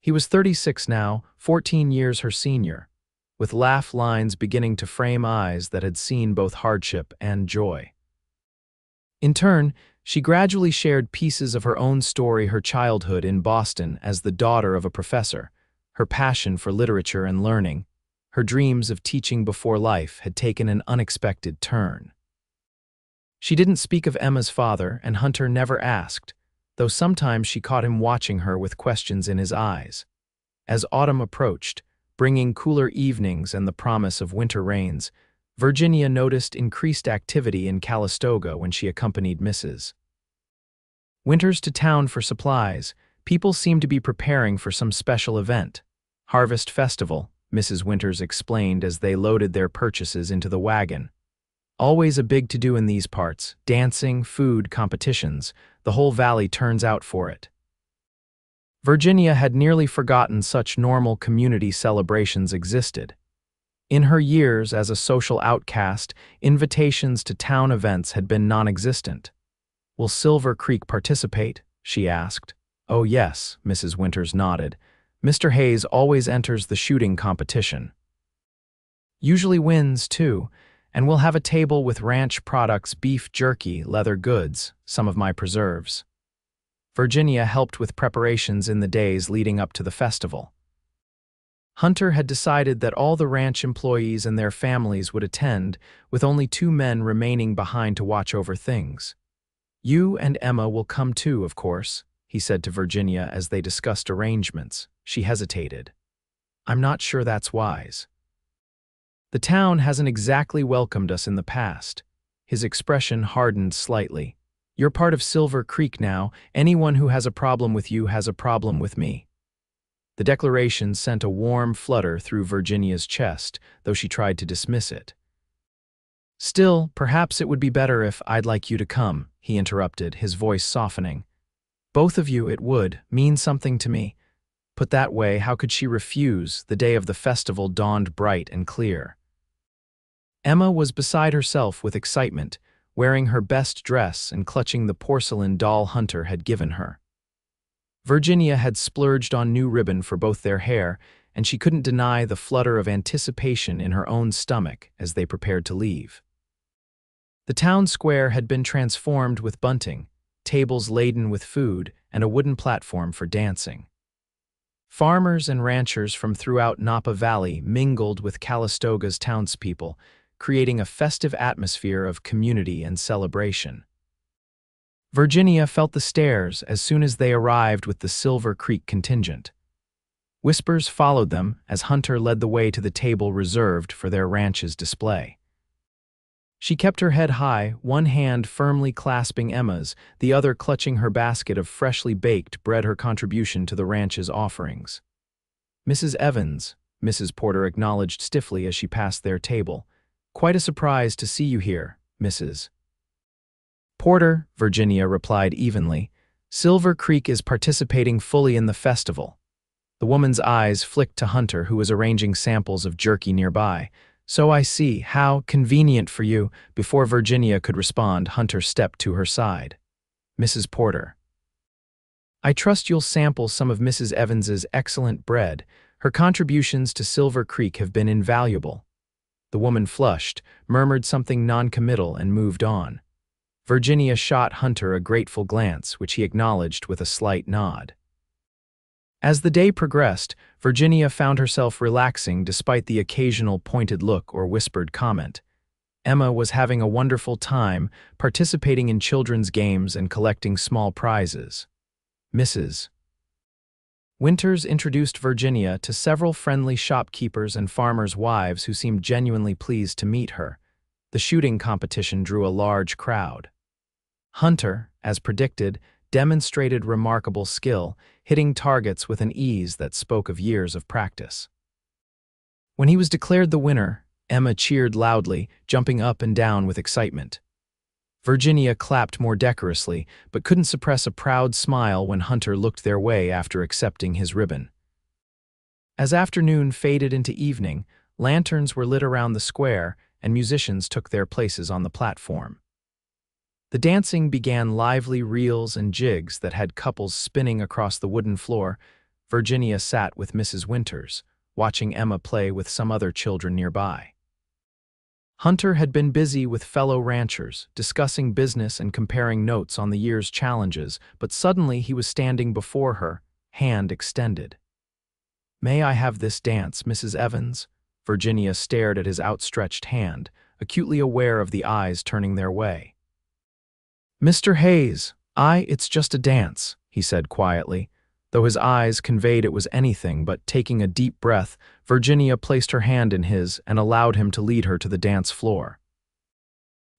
Speaker 1: He was 36 now, 14 years her senior, with laugh lines beginning to frame eyes that had seen both hardship and joy. In turn, she gradually shared pieces of her own story, her childhood in Boston as the daughter of a professor, her passion for literature and learning, her dreams of teaching before life had taken an unexpected turn. She didn't speak of Emma's father, and Hunter never asked, though sometimes she caught him watching her with questions in his eyes. As autumn approached, bringing cooler evenings and the promise of winter rains, Virginia noticed increased activity in Calistoga when she accompanied Mrs. Winters to town for supplies. People seemed to be preparing for some special event. Harvest Festival, Mrs. Winters explained as they loaded their purchases into the wagon. Always a big to-do in these parts, dancing, food, competitions. The whole valley turns out for it. Virginia had nearly forgotten such normal community celebrations existed. In her years as a social outcast, invitations to town events had been non-existent. "Will Silver Creek participate?" she asked. "Oh yes," Mrs. Winters nodded. "Mr. Hayes always enters the shooting competition. Usually wins, too, and we'll have a table with ranch products, beef jerky, leather goods, some of my preserves." Virginia helped with preparations in the days leading up to the festival. Hunter had decided that all the ranch employees and their families would attend, with only 2 men remaining behind to watch over things. "You and Emma will come too, of course," he said to Virginia as they discussed arrangements. She hesitated. "I'm not sure that's wise. The town hasn't exactly welcomed us in the past." His expression hardened slightly. "You're part of Silver Creek now. Anyone who has a problem with you has a problem with me." The declaration sent a warm flutter through Virginia's chest, though she tried to dismiss it. "Still, perhaps it would be better if I'd like you to come," he interrupted, his voice softening. "Both of you, it would mean something to me." Put that way, how could she refuse? The day of the festival dawned bright and clear. Emma was beside herself with excitement, wearing her best dress and clutching the porcelain doll Hunter had given her. Virginia had splurged on new ribbon for both their hair, and she couldn't deny the flutter of anticipation in her own stomach as they prepared to leave. The town square had been transformed with bunting, tables laden with food, and a wooden platform for dancing. Farmers and ranchers from throughout Napa Valley mingled with Calistoga's townspeople, creating a festive atmosphere of community and celebration. Virginia felt the stares as soon as they arrived with the Silver Creek contingent. Whispers followed them as Hunter led the way to the table reserved for their ranch's display. She kept her head high, one hand firmly clasping Emma's, the other clutching her basket of freshly baked bread, her contribution to the ranch's offerings. "Mrs. Evans," Mrs. Porter acknowledged stiffly as she passed their table. "Quite a surprise to see you here, Mrs. Porter," Virginia replied evenly. "Silver Creek is participating fully in the festival." The woman's eyes flicked to Hunter, who was arranging samples of jerky nearby. "So I see. How convenient for you." Before Virginia could respond, Hunter stepped to her side. "Mrs. Porter, I trust you'll sample some of Mrs. Evans's excellent bread. Her contributions to Silver Creek have been invaluable." The woman flushed, murmured something noncommittal, and moved on. Virginia shot Hunter a grateful glance, which he acknowledged with a slight nod. As the day progressed, Virginia found herself relaxing despite the occasional pointed look or whispered comment. Emma was having a wonderful time, participating in children's games and collecting small prizes. Mrs. Winters introduced Virginia to several friendly shopkeepers and farmers' wives who seemed genuinely pleased to meet her. The shooting competition drew a large crowd. Hunter, as predicted, demonstrated remarkable skill, hitting targets with an ease that spoke of years of practice. When he was declared the winner, Emma cheered loudly, jumping up and down with excitement. Virginia clapped more decorously, but couldn't suppress a proud smile when Hunter looked their way after accepting his ribbon. As afternoon faded into evening, lanterns were lit around the square, and musicians took their places on the platform. The dancing began lively reels and jigs that had couples spinning across the wooden floor. Virginia sat with Mrs. Winters, watching Emma play with some other children nearby. Hunter had been busy with fellow ranchers, discussing business and comparing notes on the year's challenges, but suddenly he was standing before her, hand extended. "May I have this dance, Mrs. Evans?" Virginia stared at his outstretched hand, acutely aware of the eyes turning their way. "Mr. Hayes, it's just a dance," he said quietly. Though his eyes conveyed it was anything but. Taking a deep breath, Virginia placed her hand in his and allowed him to lead her to the dance floor.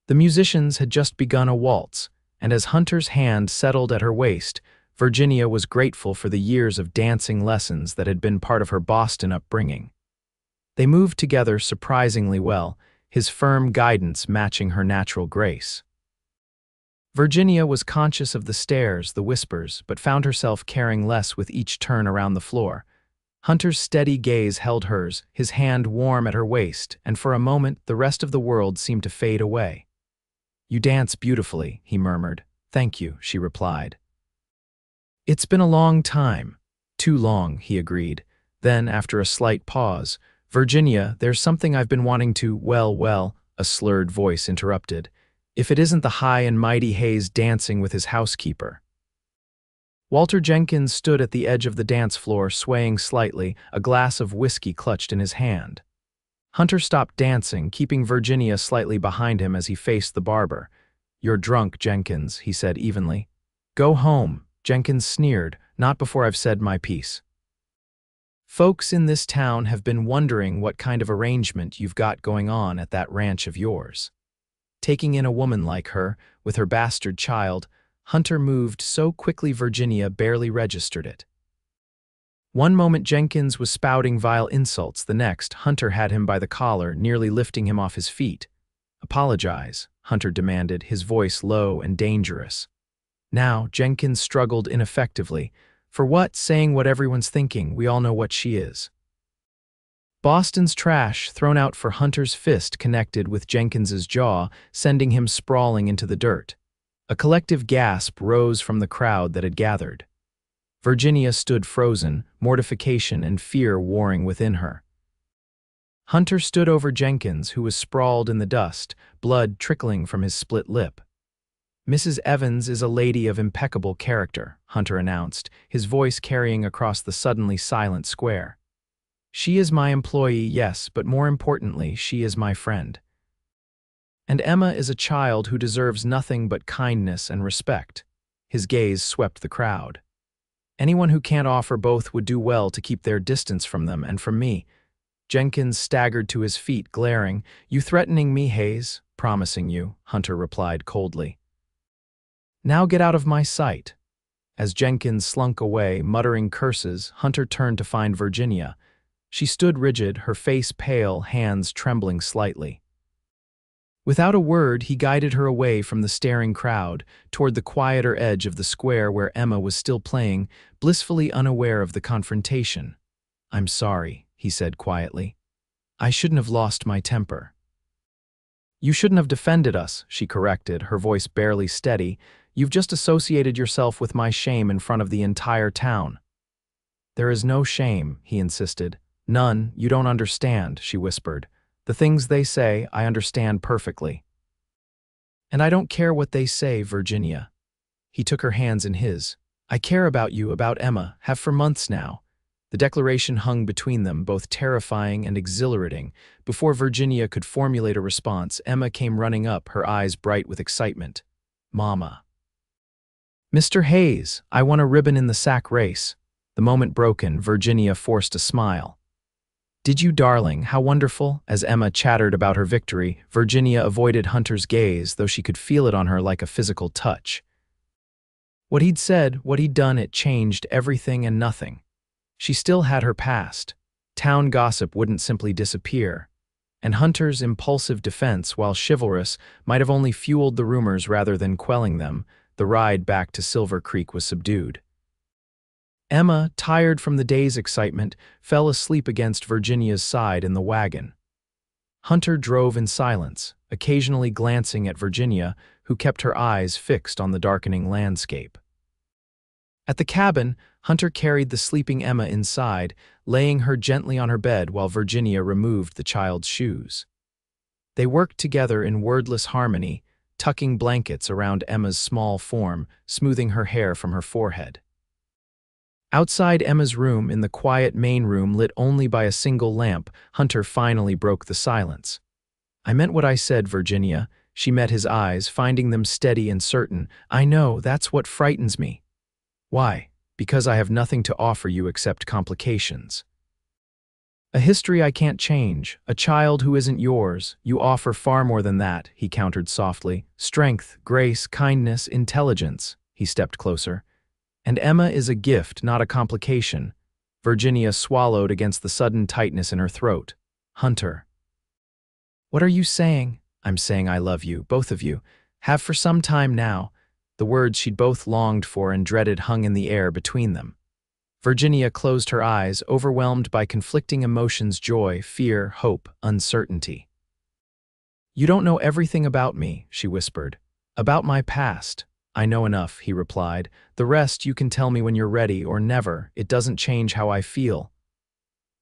Speaker 1: The musicians had just begun a waltz, and as Hunter's hand settled at her waist, Virginia was grateful for the years of dancing lessons that had been part of her Boston upbringing. They moved together surprisingly well, his firm guidance matching her natural grace. Virginia was conscious of the stares, the whispers, but found herself caring less with each turn around the floor. Hunter's steady gaze held hers, his hand warm at her waist, and for a moment the rest of the world seemed to fade away. "You dance beautifully," he murmured. "Thank you," she replied. "It's been a long time." "Too long," he agreed. Then, after a slight pause, "Virginia, there's something I've been wanting to—" Well, a slurred voice interrupted. "If it isn't the high and mighty Hayes dancing with his housekeeper." Walter Jenkins stood at the edge of the dance floor, swaying slightly, a glass of whiskey clutched in his hand. Hunter stopped dancing, keeping Virginia slightly behind him as he faced the barber. "You're drunk, Jenkins," he said evenly. "Go home," Jenkins sneered, "not before I've said my piece. Folks in this town have been wondering what kind of arrangement you've got going on at that ranch of yours." Taking in a woman like her, with her bastard child, Hunter moved so quickly Virginia barely registered it. One moment Jenkins was spouting vile insults, the next, Hunter had him by the collar, nearly lifting him off his feet. "Apologize," Hunter demanded, his voice low and dangerous. Now, Jenkins struggled ineffectively. "For what? Saying what everyone's thinking. We all know what she is." Boston's trash, thrown out for Hunter's fist, connected with Jenkins's jaw, sending him sprawling into the dirt. A collective gasp rose from the crowd that had gathered. Virginia stood frozen, mortification and fear warring within her. Hunter stood over Jenkins, who was sprawled in the dust, blood trickling from his split lip. "Mrs. Evans is a lady of impeccable character," Hunter announced, his voice carrying across the suddenly silent square. "She is my employee, yes, but more importantly, she is my friend. And Emma is a child who deserves nothing but kindness and respect." His gaze swept the crowd. "Anyone who can't offer both would do well to keep their distance from them and from me." Jenkins staggered to his feet, glaring. "You threatening me, Hayes?" "Promising you," Hunter replied coldly. "Now get out of my sight." As Jenkins slunk away, muttering curses, Hunter turned to find Virginia. She stood rigid, her face pale, hands trembling slightly. Without a word, he guided her away from the staring crowd, toward the quieter edge of the square where Emma was still playing, blissfully unaware of the confrontation. "I'm sorry," he said quietly. "I shouldn't have lost my temper." "You shouldn't have defended us," she corrected, her voice barely steady. "You've just associated yourself with my shame in front of the entire town." "There is no shame," he insisted. "None, you don't understand," she whispered. "The things they say, I understand perfectly. And I don't care what they say, Virginia." He took her hands in his. "I care about you, about Emma, have for months now." The declaration hung between them, both terrifying and exhilarating. Before Virginia could formulate a response, Emma came running up, her eyes bright with excitement. "Mama." "Mr. Hayes, I won a ribbon in the sack race." The moment broken, Virginia forced a smile. "Did you, darling? How wonderful." As Emma chattered about her victory, Virginia avoided Hunter's gaze, though she could feel it on her like a physical touch. What he'd said, what he'd done, it changed everything and nothing. She still had her past. Town gossip wouldn't simply disappear. And Hunter's impulsive defense, while chivalrous, might have only fueled the rumors rather than quelling them. The ride back to Silver Creek was subdued. Emma, tired from the day's excitement, fell asleep against Virginia's side in the wagon. Hunter drove in silence, occasionally glancing at Virginia, who kept her eyes fixed on the darkening landscape. At the cabin, Hunter carried the sleeping Emma inside, laying her gently on her bed while Virginia removed the child's shoes. They worked together in wordless harmony, tucking blankets around Emma's small form, smoothing her hair from her forehead. Outside Emma's room, in the quiet main room lit only by a single lamp, Hunter finally broke the silence. "I meant what I said, Virginia." She met his eyes, finding them steady and certain. "I know, that's what frightens me." "Why?" Because I have nothing to offer you except complications. A history I can't change, a child who isn't yours. You offer far more than that, he countered softly. Strength, grace, kindness, intelligence. He stepped closer. And Emma is a gift, not a complication. Virginia swallowed against the sudden tightness in her throat. Hunter. What are you saying? I'm saying I love you, both of you. Have for some time now. The words she'd both longed for and dreaded hung in the air between them. Virginia closed her eyes, overwhelmed by conflicting emotions: joy, fear, hope, uncertainty. You don't know everything about me, she whispered. About my past. I know enough, he replied. The rest you can tell me when you're ready, or never. It doesn't change how I feel.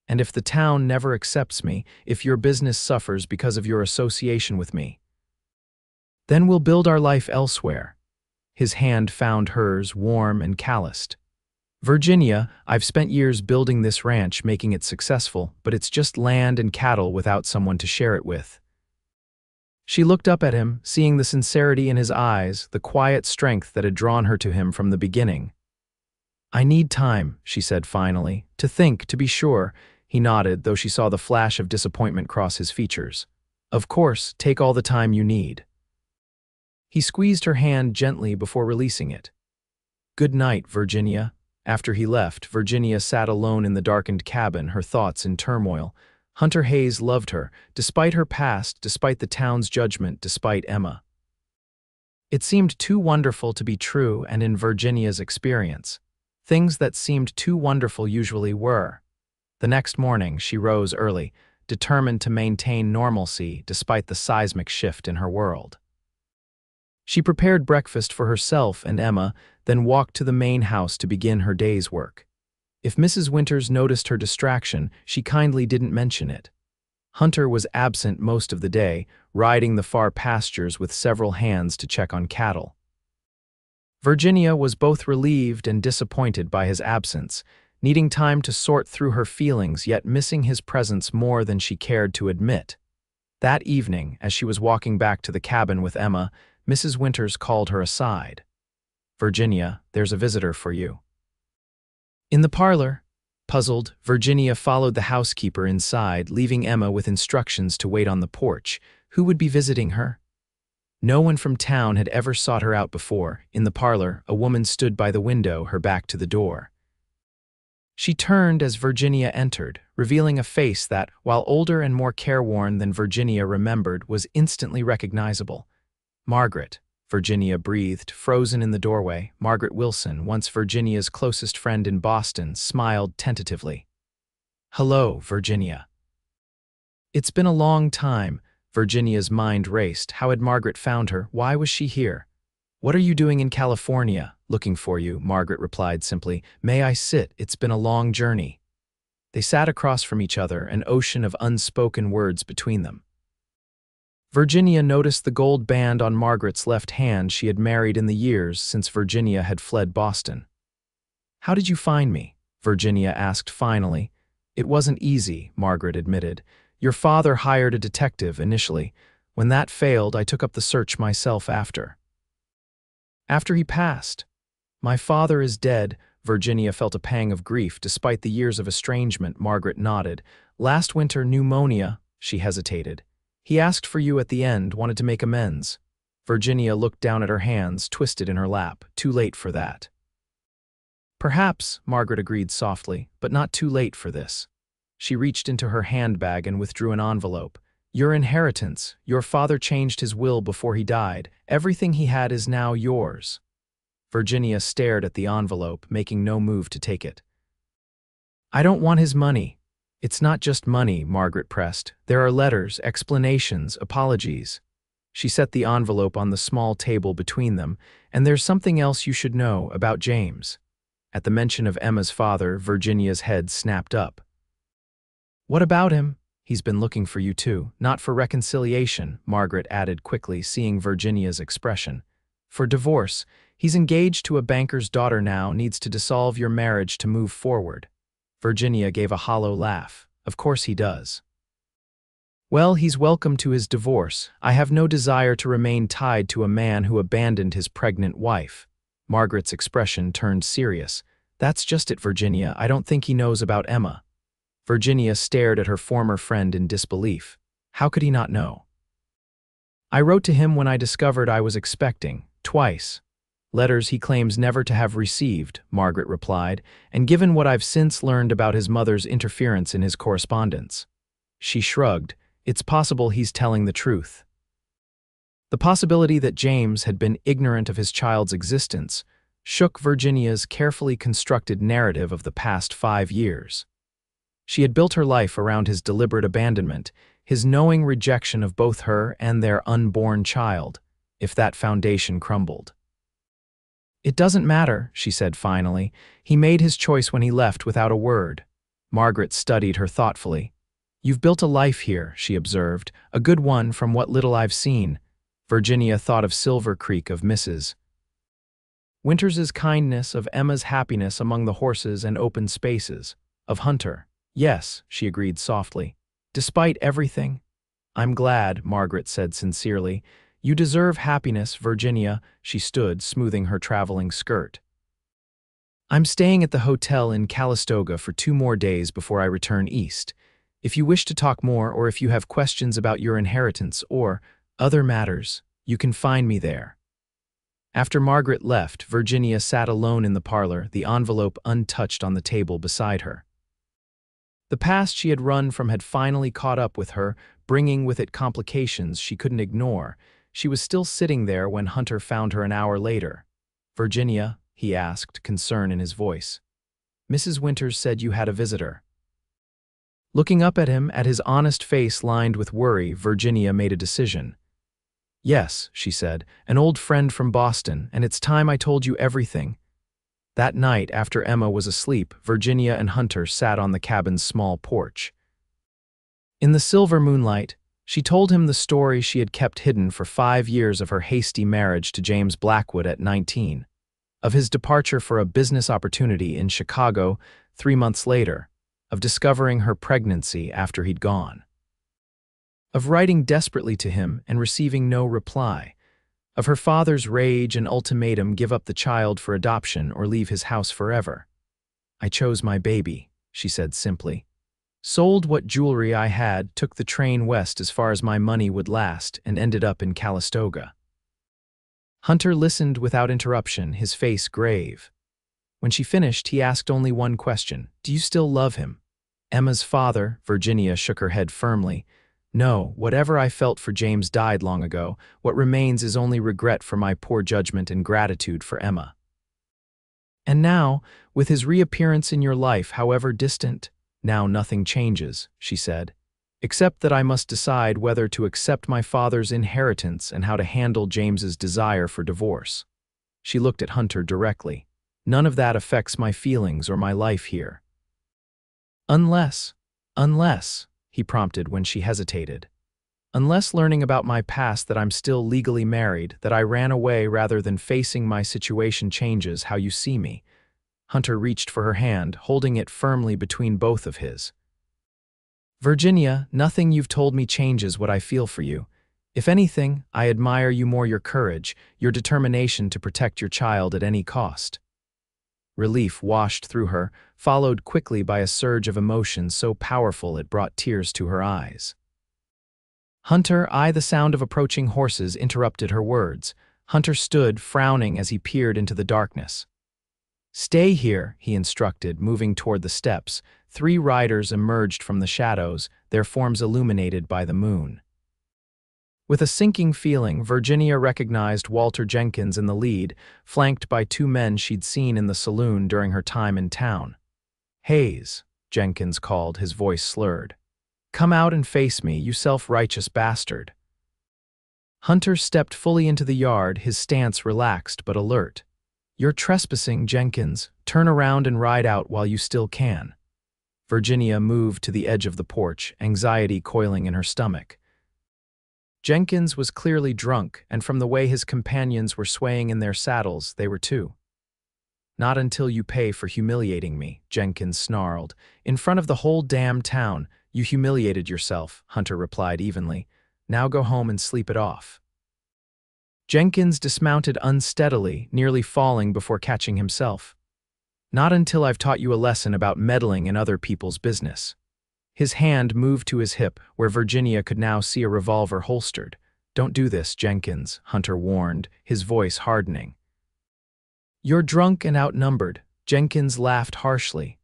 Speaker 1: And if the town never accepts me, if your business suffers because of your association with me, then we'll build our life elsewhere. His hand found hers, warm and calloused. Virginia, I've spent years building this ranch, making it successful, but it's just land and cattle without someone to share it with. She looked up at him, seeing the sincerity in his eyes, the quiet strength that had drawn her to him from the beginning. I need time, she said finally, to think, to be sure. He nodded, though she saw the flash of disappointment cross his features. Of course, take all the time you need. He squeezed her hand gently before releasing it. Good night, Virginia. After he left, Virginia sat alone in the darkened cabin, her thoughts in turmoil. Hunter Hayes loved her, despite her past, despite the town's judgment, despite Emma. It seemed too wonderful to be true, and in Virginia's experience, things that seemed too wonderful usually were. The next morning, she rose early, determined to maintain normalcy despite the seismic shift in her world. She prepared breakfast for herself and Emma, then walked to the main house to begin her day's work. If Mrs. Winters noticed her distraction, she kindly didn't mention it. Hunter was absent most of the day, riding the far pastures with several hands to check on cattle. Virginia was both relieved and disappointed by his absence, needing time to sort through her feelings, yet missing his presence more than she cared to admit. That evening, as she was walking back to the cabin with Emma, Mrs. Winters called her aside. Virginia, there's a visitor for you. In the parlor, puzzled, Virginia followed the housekeeper inside, leaving Emma with instructions to wait on the porch. Who would be visiting her? No one from town had ever sought her out before. In the parlor, a woman stood by the window, her back to the door. She turned as Virginia entered, revealing a face that, while older and more careworn than Virginia remembered, was instantly recognizable. Margaret, Virginia breathed, frozen in the doorway. Margaret Wilson, once Virginia's closest friend in Boston, smiled tentatively. Hello, Virginia. It's been a long time. Virginia's mind raced. How had Margaret found her? Why was she here? What are you doing in California? Looking for you, Margaret replied simply. May I sit? It's been a long journey. They sat across from each other, an ocean of unspoken words between them. Virginia noticed the gold band on Margaret's left hand she had married in the years since Virginia had fled Boston. How did you find me? Virginia asked finally. It wasn't easy, Margaret admitted. Your father hired a detective initially. When that failed, I took up the search myself after. After he passed. My father is dead. Virginia felt a pang of grief despite the years of estrangement. Margaret nodded. Last winter, pneumonia. She hesitated. He asked for you at the end, wanted to make amends. Virginia looked down at her hands, twisted in her lap. Too late for that. Perhaps, Margaret agreed softly, but not too late for this. She reached into her handbag and withdrew an envelope. Your inheritance. Your father changed his will before he died. Everything he had is now yours. Virginia stared at the envelope, making no move to take it. I don't want his money. It's not just money, Margaret pressed. There are letters, explanations, apologies. She set the envelope on the small table between them. And there's something else you should know about James. At the mention of Emma's father, Virginia's head snapped up. What about him? He's been looking for you too. Not for reconciliation, Margaret added quickly, seeing Virginia's expression. For divorce. He's engaged to a banker's daughter now, needs to dissolve your marriage to move forward. Virginia gave a hollow laugh. Of course he does. Well, he's welcome to his divorce. I have no desire to remain tied to a man who abandoned his pregnant wife. Margaret's expression turned serious. That's just it, Virginia. I don't think he knows about Emma. Virginia stared at her former friend in disbelief. How could he not know? I wrote to him when I discovered I was expecting, twice. Letters he claims never to have received, Margaret replied, and given what I've since learned about his mother's interference in his correspondence. She shrugged. It's possible he's telling the truth. The possibility that James had been ignorant of his child's existence shook Virginia's carefully constructed narrative of the past 5 years. She had built her life around his deliberate abandonment, his knowing rejection of both her and their unborn child, if that foundation crumbled. It doesn't matter, she said finally. He made his choice when he left without a word. Margaret studied her thoughtfully. You've built a life here, she observed, a good one from what little I've seen. Virginia thought of Silver Creek, of Mrs. Winters's kindness, of Emma's happiness among the horses and open spaces, of Hunter. Yes, she agreed softly. Despite everything? I'm glad, Margaret said sincerely. You deserve happiness, Virginia. She stood, smoothing her traveling skirt. I'm staying at the hotel in Calistoga for 2 more days before I return east. If you wish to talk more, or if you have questions about your inheritance or other matters, you can find me there. After Margaret left, Virginia sat alone in the parlor, the envelope untouched on the table beside her. The past she had run from had finally caught up with her, bringing with it complications she couldn't ignore. She was still sitting there when Hunter found her an hour later. Virginia, he asked, concern in his voice. Mrs. Winters said you had a visitor. Looking up at him, at his honest face lined with worry, Virginia made a decision. Yes, she said, an old friend from Boston, and it's time I told you everything. That night, after Emma was asleep, Virginia and Hunter sat on the cabin's small porch. In the silver moonlight, she told him the story she had kept hidden for 5 years of her hasty marriage to James Blackwood at 19, of his departure for a business opportunity in Chicago 3 months later, of discovering her pregnancy after he'd gone, of writing desperately to him and receiving no reply, of her father's rage and ultimatum: give up the child for adoption or leave his house forever. I chose my baby, she said simply. Sold what jewelry I had, took the train west as far as my money would last, and ended up in Calistoga. Hunter listened without interruption, his face grave. When she finished, he asked only one question. Do you still love him? Emma's father, Virginia shook her head firmly. No, whatever I felt for James died long ago. What remains is only regret for my poor judgment and gratitude for Emma. And now, with his reappearance in your life, however distant, now nothing changes, she said, except that I must decide whether to accept my father's inheritance and how to handle James's desire for divorce. She looked at Hunter directly. None of that affects my feelings or my life here. Unless, he prompted when she hesitated. Unless learning about my past, that I'm still legally married, that I ran away rather than facing my situation changes how you see me. Hunter reached for her hand, holding it firmly between both of his. Virginia, nothing you've told me changes what I feel for you. If anything, I admire you more, your courage, your determination to protect your child at any cost. Relief washed through her, followed quickly by a surge of emotion so powerful it brought tears to her eyes. Hunter, the sound of approaching horses interrupted her words. Hunter stood, frowning as he peered into the darkness. Stay here, he instructed, moving toward the steps. 3 riders emerged from the shadows, their forms illuminated by the moon. With a sinking feeling, Virginia recognized Walter Jenkins in the lead, flanked by 2 men she'd seen in the saloon during her time in town. Hayes, Jenkins called, his voice slurred. Come out and face me, you self-righteous bastard. Hunter stepped fully into the yard, his stance relaxed but alert. You're trespassing, Jenkins. Turn around and ride out while you still can. Virginia moved to the edge of the porch, anxiety coiling in her stomach. Jenkins was clearly drunk, and from the way his companions were swaying in their saddles, they were too. Not until you pay for humiliating me, Jenkins snarled. In front of the whole damn town, you humiliated yourself, Hunter replied evenly. Now go home and sleep it off. Jenkins dismounted unsteadily, nearly falling before catching himself. Not until I've taught you a lesson about meddling in other people's business." His hand moved to his hip, where Virginia could now see a revolver holstered. "Don't do this, Jenkins," Hunter warned, his voice hardening. "You're drunk and outnumbered." Jenkins laughed harshly.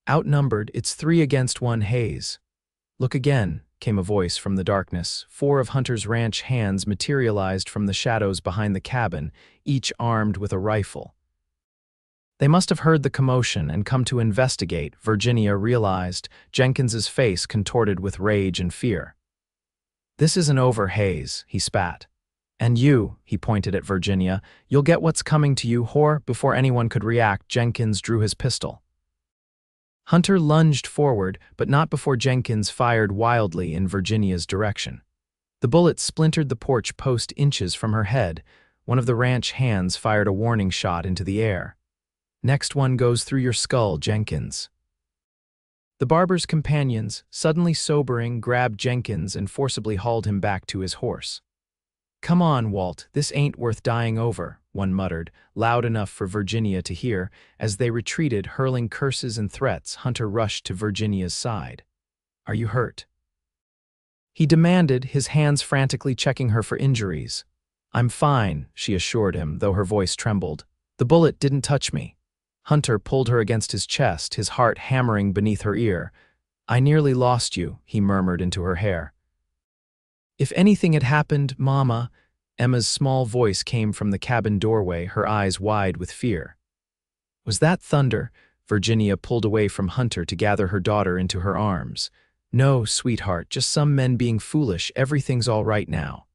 Speaker 1: "Outnumbered? It's 3 against 1, Hayes." "Look again," came a voice from the darkness. 4 of Hunter's ranch hands materialized from the shadows behind the cabin, each armed with a rifle. They must have heard the commotion and come to investigate, Virginia realized, Jenkins's face contorted with rage and fear. "This isn't over, Hayes," he spat. "And you," he pointed at Virginia, "you'll get what's coming to you, whore." Before anyone could react, Jenkins drew his pistol. Hunter lunged forward, but not before Jenkins fired wildly in Virginia's direction. The bullet splintered the porch post inches from her head. One of the ranch hands fired a warning shot into the air. "Next one goes through your skull, Jenkins." The barber's companions, suddenly sobering, grabbed Jenkins and forcibly hauled him back to his horse. "Come on, Walt, this ain't worth dying over," one muttered, loud enough for Virginia to hear. As they retreated, hurling curses and threats, Hunter rushed to Virginia's side. "Are you hurt?" he demanded, his hands frantically checking her for injuries. "I'm fine," she assured him, though her voice trembled. "The bullet didn't touch me." Hunter pulled her against his chest, his heart hammering beneath her ear. "I nearly lost you," he murmured into her hair. "If anything had happened, Mama," Emma's small voice came from the cabin doorway, her eyes wide with fear. "Was that thunder?" Virginia pulled away from Hunter to gather her daughter into her arms. "No, sweetheart, just some men being foolish. Everything's all right now."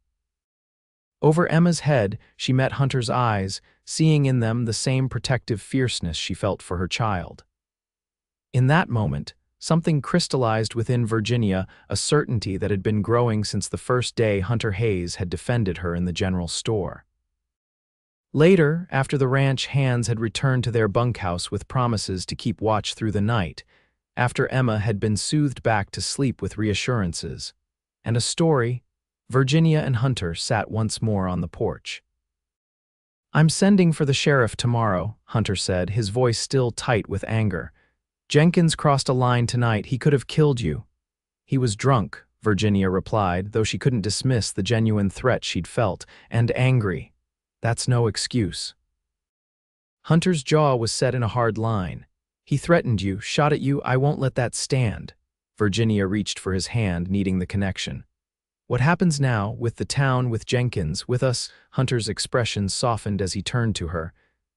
Speaker 1: Over Emma's head, she met Hunter's eyes, seeing in them the same protective fierceness she felt for her child. In that moment, something crystallized within Virginia, a certainty that had been growing since the first day Hunter Hayes had defended her in the general store. Later, after the ranch hands had returned to their bunkhouse with promises to keep watch through the night, after Emma had been soothed back to sleep with reassurances and a story, Virginia and Hunter sat once more on the porch. "I'm sending for the sheriff tomorrow," Hunter said, his voice still tight with anger. "Jenkins crossed a line tonight. He could have killed you." "He was drunk," Virginia replied, though she couldn't dismiss the genuine threat she'd felt, "and angry. That's no excuse." Hunter's jaw was set in a hard line. "He threatened you, shot at you. I won't let that stand." Virginia reached for his hand, needing the connection. "What happens now, with the town, with Jenkins, with us?" Hunter's expression softened as he turned to her.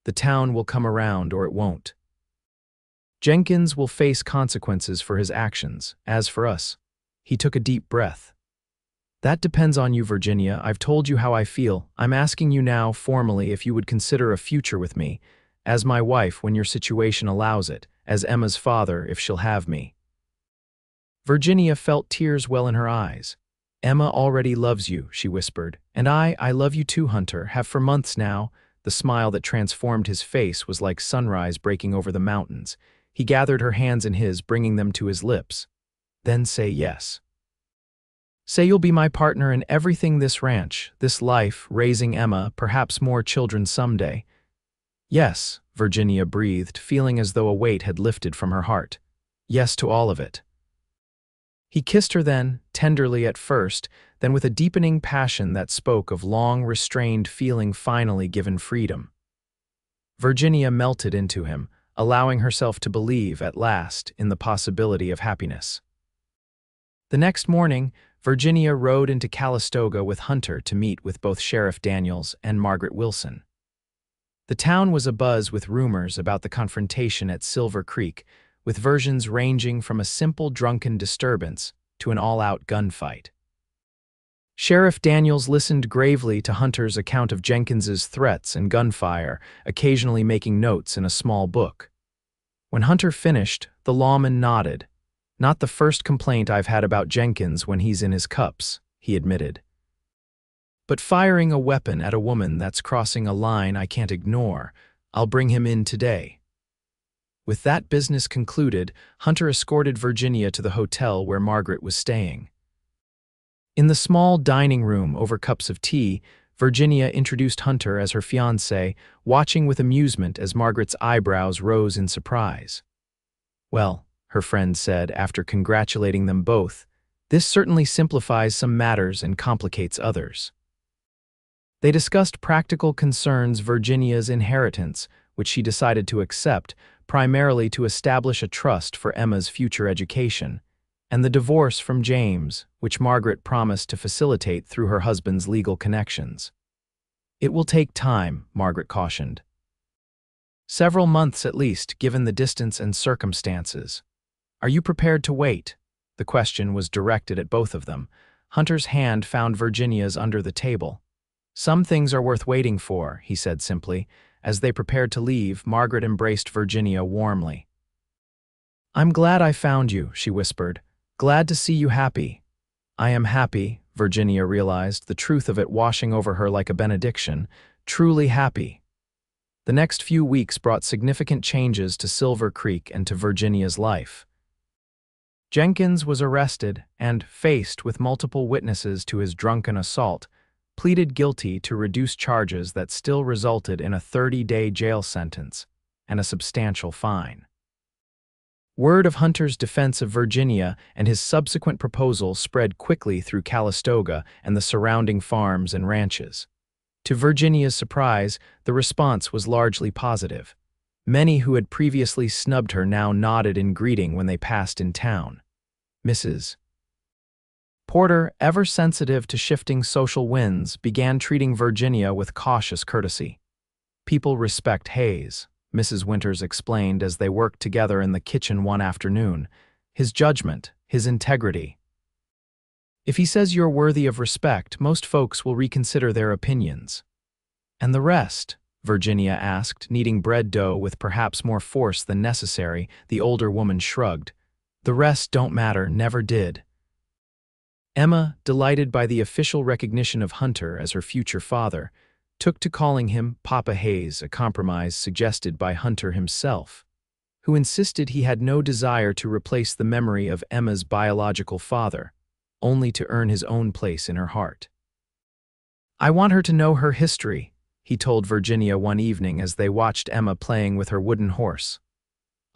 Speaker 1: "The town will come around, or it won't. Jenkins will face consequences for his actions. As for us," he took a deep breath. "That depends on you, Virginia. I've told you how I feel. I'm asking you now, formally, if you would consider a future with me, as my wife when your situation allows it, as Emma's father if she'll have me." Virginia felt tears well in her eyes. "Emma already loves you," she whispered. "And I love you too, Hunter, have for months now." The smile that transformed his face was like sunrise breaking over the mountains. He gathered her hands in his, bringing them to his lips. "Then say yes. Say you'll be my partner in everything, this ranch, this life, raising Emma, perhaps more children someday." "Yes," Virginia breathed, feeling as though a weight had lifted from her heart. "Yes to all of it." He kissed her then, tenderly at first, then with a deepening passion that spoke of long restrained feeling finally given freedom. Virginia melted into him, allowing herself to believe, at last, in the possibility of happiness. The next morning, Virginia rode into Calistoga with Hunter to meet with both Sheriff Daniels and Margaret Wilson. The town was abuzz with rumors about the confrontation at Silver Creek, with versions ranging from a simple drunken disturbance to an all-out gunfight. Sheriff Daniels listened gravely to Hunter's account of Jenkins's threats and gunfire, occasionally making notes in a small book. When Hunter finished, the lawman nodded. "Not the first complaint I've had about Jenkins when he's in his cups," he admitted. "But firing a weapon at a woman, that's crossing a line I can't ignore. I'll bring him in today." With that business concluded, Hunter escorted Virginia to the hotel where Margaret was staying. In the small dining room over cups of tea, Virginia introduced Hunter as her fiancé, watching with amusement as Margaret's eyebrows rose in surprise. "Well," her friend said after congratulating them both, "this certainly simplifies some matters and complicates others." They discussed practical concerns: Virginia's inheritance, which she decided to accept, primarily to establish a trust for Emma's future education, and the divorce from James, which Margaret promised to facilitate through her husband's legal connections. "It will take time," Margaret cautioned. "Several months at least, given the distance and circumstances. Are you prepared to wait?" The question was directed at both of them. Hunter's hand found Virginia's under the table. "Some things are worth waiting for," he said simply. As they prepared to leave, Margaret embraced Virginia warmly. "I'm glad I found you," she whispered. "Glad to see you happy." "I am happy," Virginia realized, the truth of it washing over her like a benediction. "Truly happy." The next few weeks brought significant changes to Silver Creek and to Virginia's life. Jenkins was arrested and, faced with multiple witnesses to his drunken assault, pleaded guilty to reduced charges that still resulted in a 30-day jail sentence and a substantial fine. Word of Hunter's defense of Virginia and his subsequent proposal spread quickly through Calistoga and the surrounding farms and ranches. To Virginia's surprise, the response was largely positive. Many who had previously snubbed her now nodded in greeting when they passed in town. Mrs. Porter, ever sensitive to shifting social winds, began treating Virginia with cautious courtesy. "People respect Hayes," Mrs. Winters explained as they worked together in the kitchen one afternoon. "His judgment, his integrity. If he says you're worthy of respect, most folks will reconsider their opinions." "And the rest?" Virginia asked, kneading bread dough with perhaps more force than necessary. The older woman shrugged. "The rest don't matter, never did." Emma, delighted by the official recognition of Hunter as her future father, took to calling him Papa Hayes, a compromise suggested by Hunter himself, who insisted he had no desire to replace the memory of Emma's biological father, only to earn his own place in her heart. "I want her to know her history," he told Virginia one evening as they watched Emma playing with her wooden horse.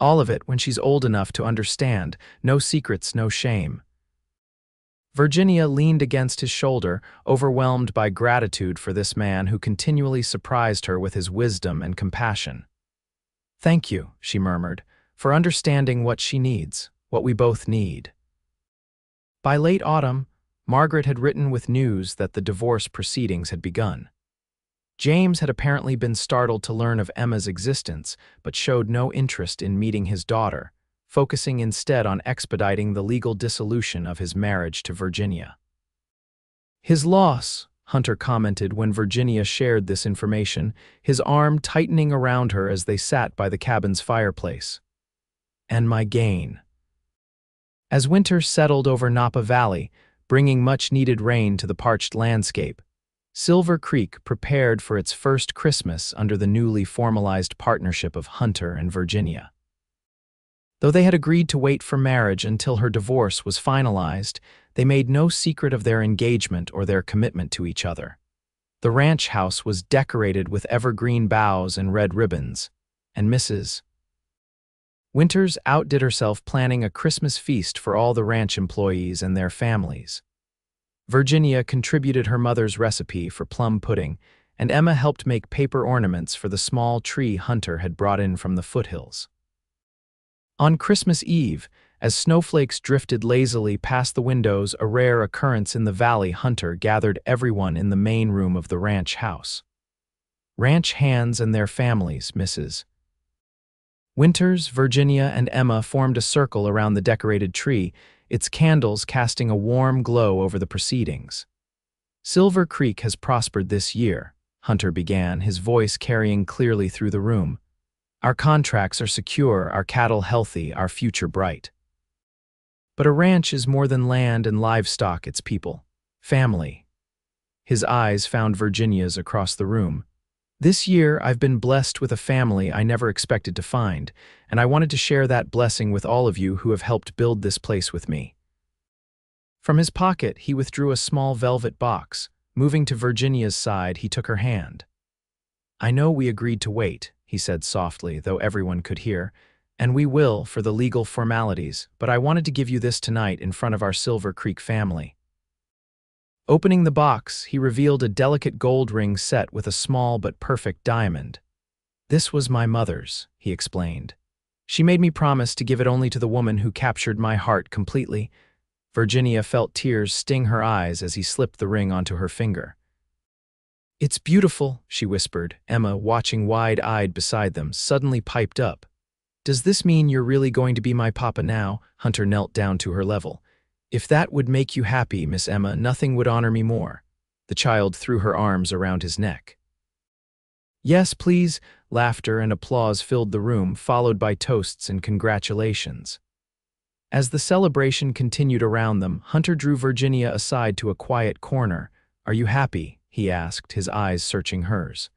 Speaker 1: "All of it when she's old enough to understand, no secrets, no shame." Virginia leaned against his shoulder, overwhelmed by gratitude for this man who continually surprised her with his wisdom and compassion. "Thank you," she murmured, "for understanding what she needs, what we both need." By late autumn, Margaret had written with news that the divorce proceedings had begun. James had apparently been startled to learn of Emma's existence, but showed no interest in meeting his daughter, focusing instead on expediting the legal dissolution of his marriage to Virginia. "His loss," Hunter commented when Virginia shared this information, his arm tightening around her as they sat by the cabin's fireplace. "And my gain." As winter settled over Napa Valley, bringing much-needed rain to the parched landscape, Silver Creek prepared for its first Christmas under the newly formalized partnership of Hunter and Virginia. Though they had agreed to wait for marriage until her divorce was finalized, they made no secret of their engagement or their commitment to each other. The ranch house was decorated with evergreen boughs and red ribbons, and Mrs. Winters outdid herself planning a Christmas feast for all the ranch employees and their families. Virginia contributed her mother's recipe for plum pudding, and Emma helped make paper ornaments for the small tree Hunter had brought in from the foothills. On Christmas Eve, as snowflakes drifted lazily past the windows, a rare occurrence in the valley, Hunter gathered everyone in the main room of the ranch house. Ranch hands and their families, Mrs. Winters, Virginia, and Emma formed a circle around the decorated tree, its candles casting a warm glow over the proceedings. "Silver Creek has prospered this year," Hunter began, his voice carrying clearly through the room. "Our contracts are secure, our cattle healthy, our future bright. But a ranch is more than land and livestock, it's people. Family." His eyes found Virginia's across the room. "This year, I've been blessed with a family I never expected to find, and I wanted to share that blessing with all of you who have helped build this place with me." From his pocket, he withdrew a small velvet box, Moving to Virginia's side, he took her hand. "I know we agreed to wait," he said softly, though everyone could hear, "and we will for the legal formalities, but I wanted to give you this tonight in front of our Silver Creek family." Opening the box, he revealed a delicate gold ring set with a small but perfect diamond. "This was my mother's," he explained. "She made me promise to give it only to the woman who captured my heart completely." Virginia felt tears sting her eyes as he slipped the ring onto her finger. "It's beautiful," she whispered. Emma, watching wide-eyed beside them, suddenly piped up. "Does this mean you're really going to be my papa now?" Hunter knelt down to her level. "If that would make you happy, Miss Emma, nothing would honor me more." The child threw her arms around his neck. "Yes, please." Laughter and applause filled the room, followed by toasts and congratulations. As the celebration continued around them, Hunter drew Virginia aside to a quiet corner. "Are you happy?" he asked, his eyes searching hers.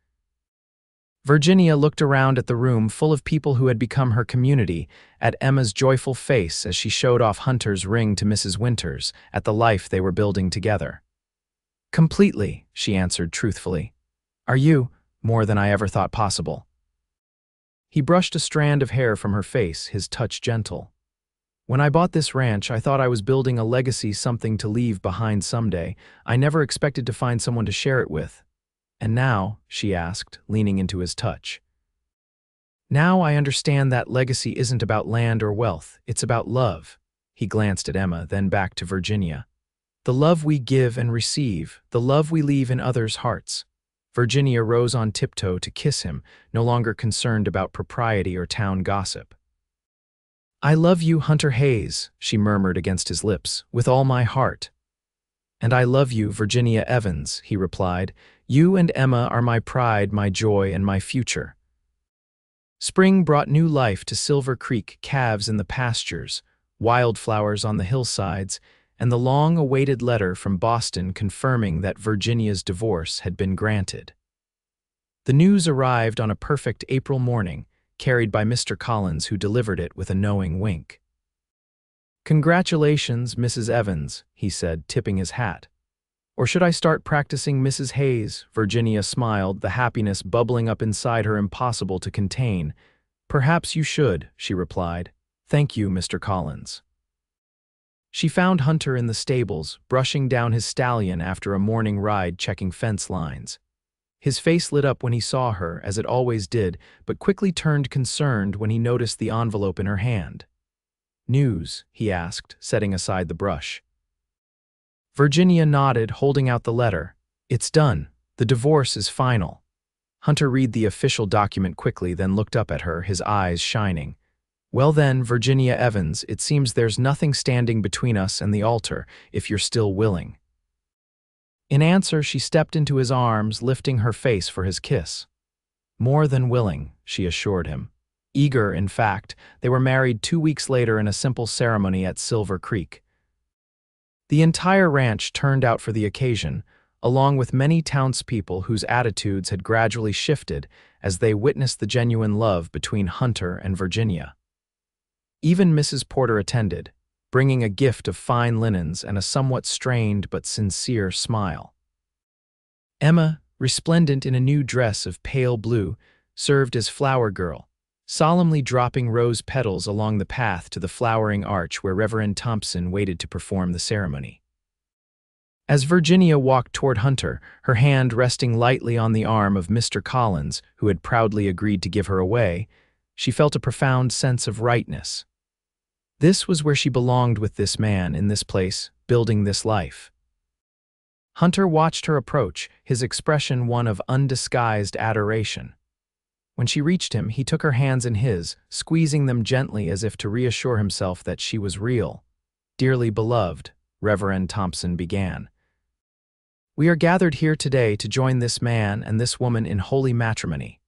Speaker 1: Virginia looked around at the room full of people who had become her community, at Emma's joyful face as she showed off Hunter's ring to Mrs. Winters, at the life they were building together. "Completely," she answered truthfully. "Are you?" "More than I ever thought possible." He brushed a strand of hair from her face, his touch gentle. "When I bought this ranch, I thought I was building a legacy, something to leave behind someday. I never expected to find someone to share it with." "And now," she asked, leaning into his touch. "Now I understand that legacy isn't about land or wealth, it's about love." He glanced at Emma, then back to Virginia. "The love we give and receive, the love we leave in others' hearts." Virginia rose on tiptoe to kiss him, no longer concerned about propriety or town gossip. "I love you, Hunter Hayes," she murmured against his lips, "with all my heart." "And I love you, Virginia Evans," he replied. "You and Emma are my pride, my joy, and my future." Spring brought new life to Silver Creek, calves in the pastures, wildflowers on the hillsides, and the long-awaited letter from Boston confirming that Virginia's divorce had been granted. The news arrived on a perfect April morning, carried by Mr. Collins, who delivered it with a knowing wink. "Congratulations, Mrs. Evans," he said, tipping his hat. "Or should I start practicing Mrs. Hayes?" Virginia smiled, the happiness bubbling up inside her impossible to contain. "Perhaps you should," she replied. "Thank you, Mr. Collins." She found Hunter in the stables, brushing down his stallion after a morning ride checking fence lines. His face lit up when he saw her, as it always did, but quickly turned concerned when he noticed the envelope in her hand. "News?" he asked, setting aside the brush. Virginia nodded, holding out the letter. "It's done. The divorce is final." Hunter read the official document quickly, then looked up at her, his eyes shining. "Well then, Virginia Evans, it seems there's nothing standing between us and the altar, if you're still willing." In answer, she stepped into his arms, lifting her face for his kiss. "More than willing," she assured him. Eager, in fact, they were married 2 weeks later in a simple ceremony at Silver Creek. The entire ranch turned out for the occasion, along with many townspeople whose attitudes had gradually shifted as they witnessed the genuine love between Hunter and Virginia. Even Mrs. Porter attended, bringing a gift of fine linens and a somewhat strained but sincere smile. Emma, resplendent in a new dress of pale blue, served as flower girl, solemnly dropping rose petals along the path to the flowering arch where Reverend Thompson waited to perform the ceremony. As Virginia walked toward Hunter, her hand resting lightly on the arm of Mr. Collins, who had proudly agreed to give her away, she felt a profound sense of rightness. This was where she belonged, with this man, in this place, building this life. Hunter watched her approach, his expression one of undisguised adoration. When she reached him, he took her hands in his, squeezing them gently as if to reassure himself that she was real. "Dearly beloved," Reverend Thompson began, "we are gathered here today to join this man and this woman in holy matrimony."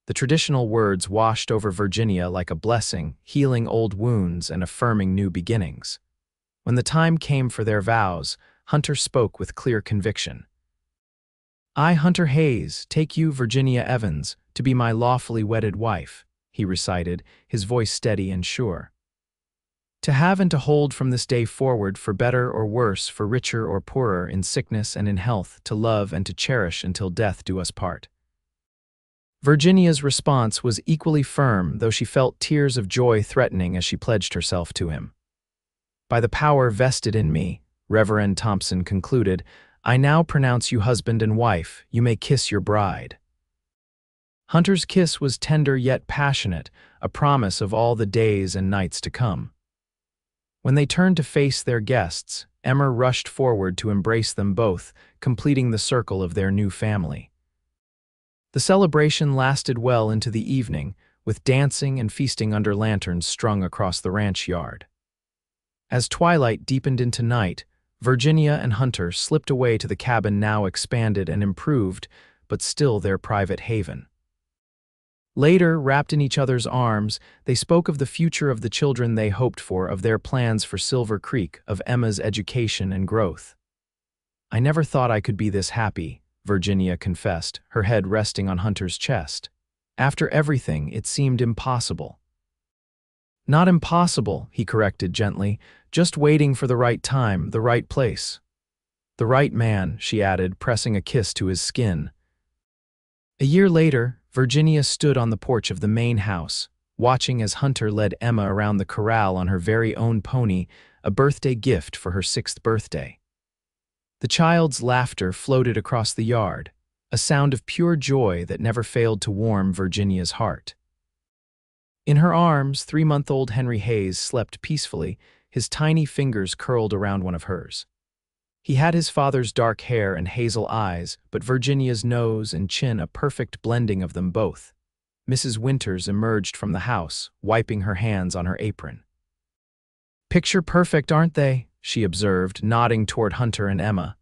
Speaker 1: The traditional words washed over Virginia like a blessing, healing old wounds and affirming new beginnings. When the time came for their vows, Hunter spoke with clear conviction. "I, Hunter Hayes, take you, Virginia Evans, to be my lawfully wedded wife," he recited, his voice steady and sure. To have and to hold from this day forward, for better or worse, for richer or poorer, in sickness and in health, to love and to cherish until death do us part. Virginia's response was equally firm, though she felt tears of joy threatening as she pledged herself to him. By the power vested in me, Reverend Thompson concluded, I now pronounce you husband and wife. You may kiss your bride. Hunter's kiss was tender yet passionate, a promise of all the days and nights to come. When they turned to face their guests, Emma rushed forward to embrace them both, completing the circle of their new family. The celebration lasted well into the evening, with dancing and feasting under lanterns strung across the ranch yard. As twilight deepened into night, Virginia and Hunter slipped away to the cabin, now expanded and improved, but still their private haven. Later, wrapped in each other's arms, they spoke of the future of the children they hoped for, of their plans for Silver Creek, of Emma's education and growth. I never thought I could be this happy, Virginia confessed, her head resting on Hunter's chest. After everything, it seemed impossible. Not impossible, he corrected gently, just waiting for the right time, the right place. The right man, she added, pressing a kiss to his skin. A year later, Virginia stood on the porch of the main house, watching as Hunter led Emma around the corral on her very own pony, a birthday gift for her 6th birthday. The child's laughter floated across the yard, a sound of pure joy that never failed to warm Virginia's heart. In her arms, 3-month-old Henry Hayes slept peacefully, his tiny fingers curled around one of hers. He had his father's dark hair and hazel eyes, but Virginia's nose and chin a perfect blending of them both. Mrs. Winters emerged from the house, wiping her hands on her apron. "Picture perfect, aren't they?" she observed, nodding toward Hunter and Emma.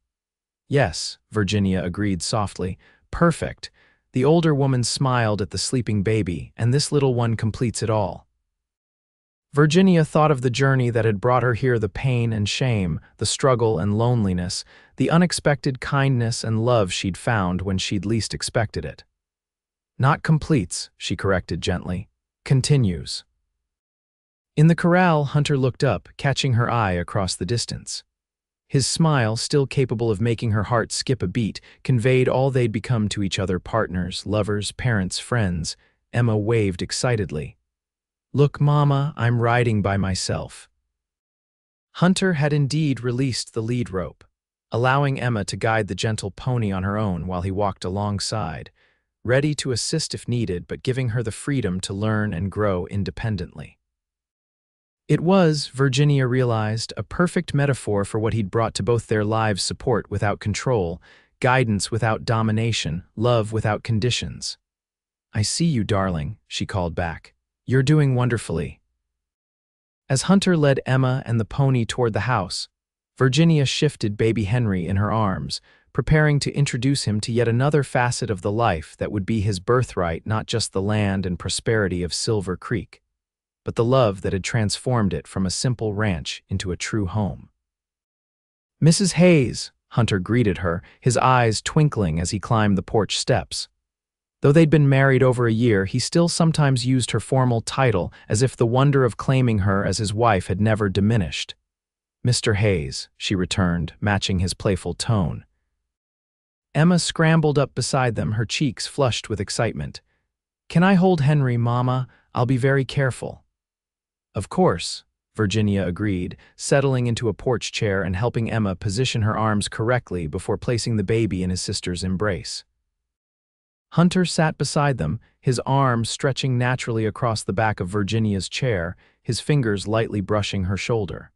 Speaker 1: "Yes," Virginia agreed softly, "perfect." The older woman smiled at the sleeping baby, and this little one completes it all. Virginia thought of the journey that had brought her here, the pain and shame, the struggle and loneliness, the unexpected kindness and love she'd found when she'd least expected it. "Not completes," she corrected gently. "Continues." In the corral, Hunter looked up, catching her eye across the distance. His smile, still capable of making her heart skip a beat, conveyed all they'd become to each other: partners, lovers, parents, friends. Emma waved excitedly. "Look, Mama, I'm riding by myself." Hunter had indeed released the lead rope, allowing Emma to guide the gentle pony on her own while he walked alongside, ready to assist if needed, but giving her the freedom to learn and grow independently. It was, Virginia realized, a perfect metaphor for what he'd brought to both their lives: support without control, guidance without domination, love without conditions. "I see you, darling," she called back. "You're doing wonderfully." As Hunter led Emma and the pony toward the house, Virginia shifted baby Henry in her arms, preparing to introduce him to yet another facet of the life that would be his birthright: not just the land and prosperity of Silver Creek, but the love that had transformed it from a simple ranch into a true home. "Mrs. Hayes," Hunter greeted her, his eyes twinkling as he climbed the porch steps. Though they'd been married over a year, he still sometimes used her formal title, as if the wonder of claiming her as his wife had never diminished. "Mr. Hayes," she returned, matching his playful tone. Emma scrambled up beside them, her cheeks flushed with excitement. "Can I hold Henry, Mama? I'll be very careful." "Of course," Virginia agreed, settling into a porch chair and helping Emma position her arms correctly before placing the baby in his sister's embrace. Hunter sat beside them, his arms stretching naturally across the back of Virginia's chair, his fingers lightly brushing her shoulder.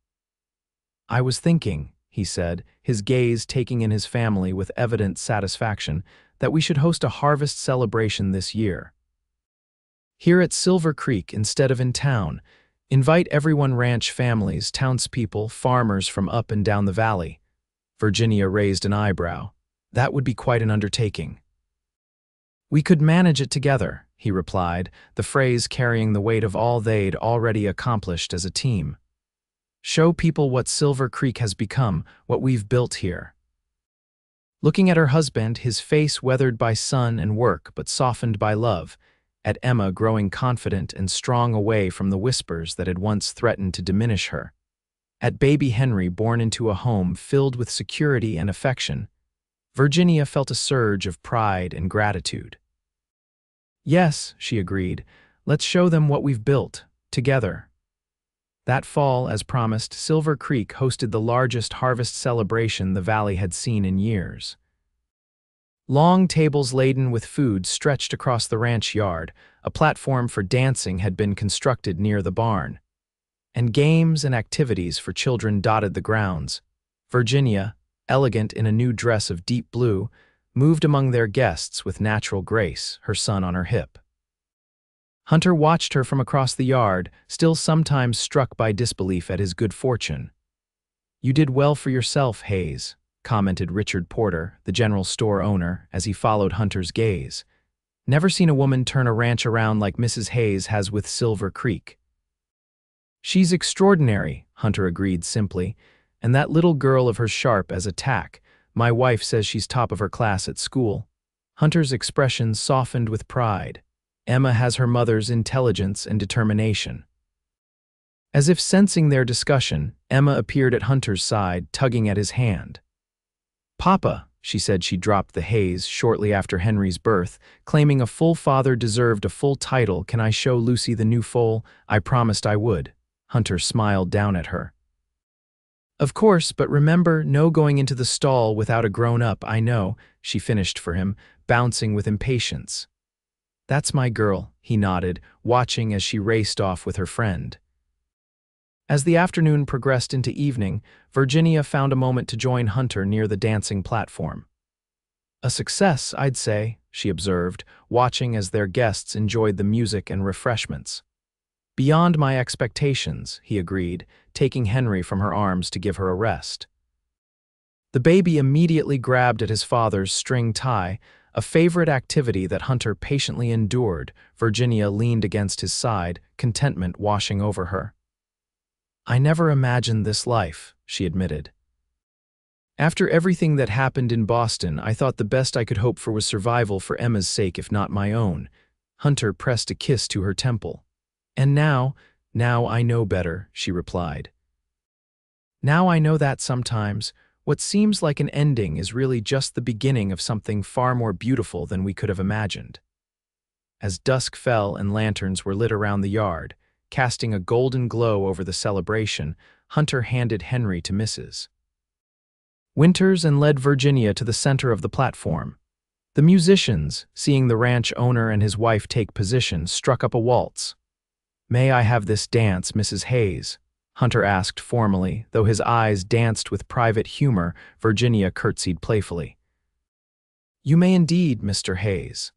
Speaker 1: "I was thinking," he said, his gaze taking in his family with evident satisfaction, "that we should host a harvest celebration this year. Here at Silver Creek instead of in town. Invite everyone: ranch families, townspeople, farmers from up and down the valley." Virginia raised an eyebrow. "That would be quite an undertaking." "We could manage it together," he replied, the phrase carrying the weight of all they'd already accomplished as a team. "Show people what Silver Creek has become, what we've built here." Looking at her husband, his face weathered by sun and work but softened by love, at Emma growing confident and strong away from the whispers that had once threatened to diminish her, at baby Henry born into a home filled with security and affection. Virginia felt a surge of pride and gratitude. "Yes," she agreed, "let's show them what we've built, together." That fall, as promised, Silver Creek hosted the largest harvest celebration the valley had seen in years. Long tables laden with food stretched across the ranch yard. A platform for dancing had been constructed near the barn, and games and activities for children dotted the grounds. Virginia, elegant in a new dress of deep blue, moved among their guests with natural grace, her son on her hip. Hunter watched her from across the yard, still sometimes struck by disbelief at his good fortune. "You did well for yourself, Hayes," commented Richard Porter, the general store owner, as he followed Hunter's gaze. "Never seen a woman turn a ranch around like Mrs. Hayes has with Silver Creek." "She's extraordinary," Hunter agreed simply, "and that little girl of hers sharp as a tack. My wife says she's top of her class at school." Hunter's expression softened with pride. "Emma has her mother's intelligence and determination." As if sensing their discussion, Emma appeared at Hunter's side, tugging at his hand. "Papa," she said. She dropped the Hayes shortly after Henry's birth, claiming a full father deserved a full title. "Can I show Lucy the new foal? I promised I would." Hunter smiled down at her. "Of course, but remember, no going into the stall without a grown-up, I know," she finished for him, bouncing with impatience. "That's my girl," he nodded, watching as she raced off with her friend. As the afternoon progressed into evening, Virginia found a moment to join Hunter near the dancing platform. "A success, I'd say," she observed, watching as their guests enjoyed the music and refreshments. "Beyond my expectations," he agreed, taking Henry from her arms to give her a rest. The baby immediately grabbed at his father's string tie, a favorite activity that Hunter patiently endured. Virginia leaned against his side, contentment washing over her. "I never imagined this life," she admitted. "After everything that happened in Boston, I thought the best I could hope for was survival for Emma's sake, if not my own." Hunter pressed a kiss to her temple. "And now I know better," she replied. "Now I know that sometimes what seems like an ending is really just the beginning of something far more beautiful than we could have imagined." As dusk fell and lanterns were lit around the yard, casting a golden glow over the celebration, Hunter handed Henry to Mrs. Winters and led Virginia to the center of the platform. The musicians, seeing the ranch owner and his wife take position, struck up a waltz. "May I have this dance, Mrs. Hayes?" Hunter asked formally, though his eyes danced with private humor. Virginia curtsied playfully. "You may indeed, Mr. Hayes."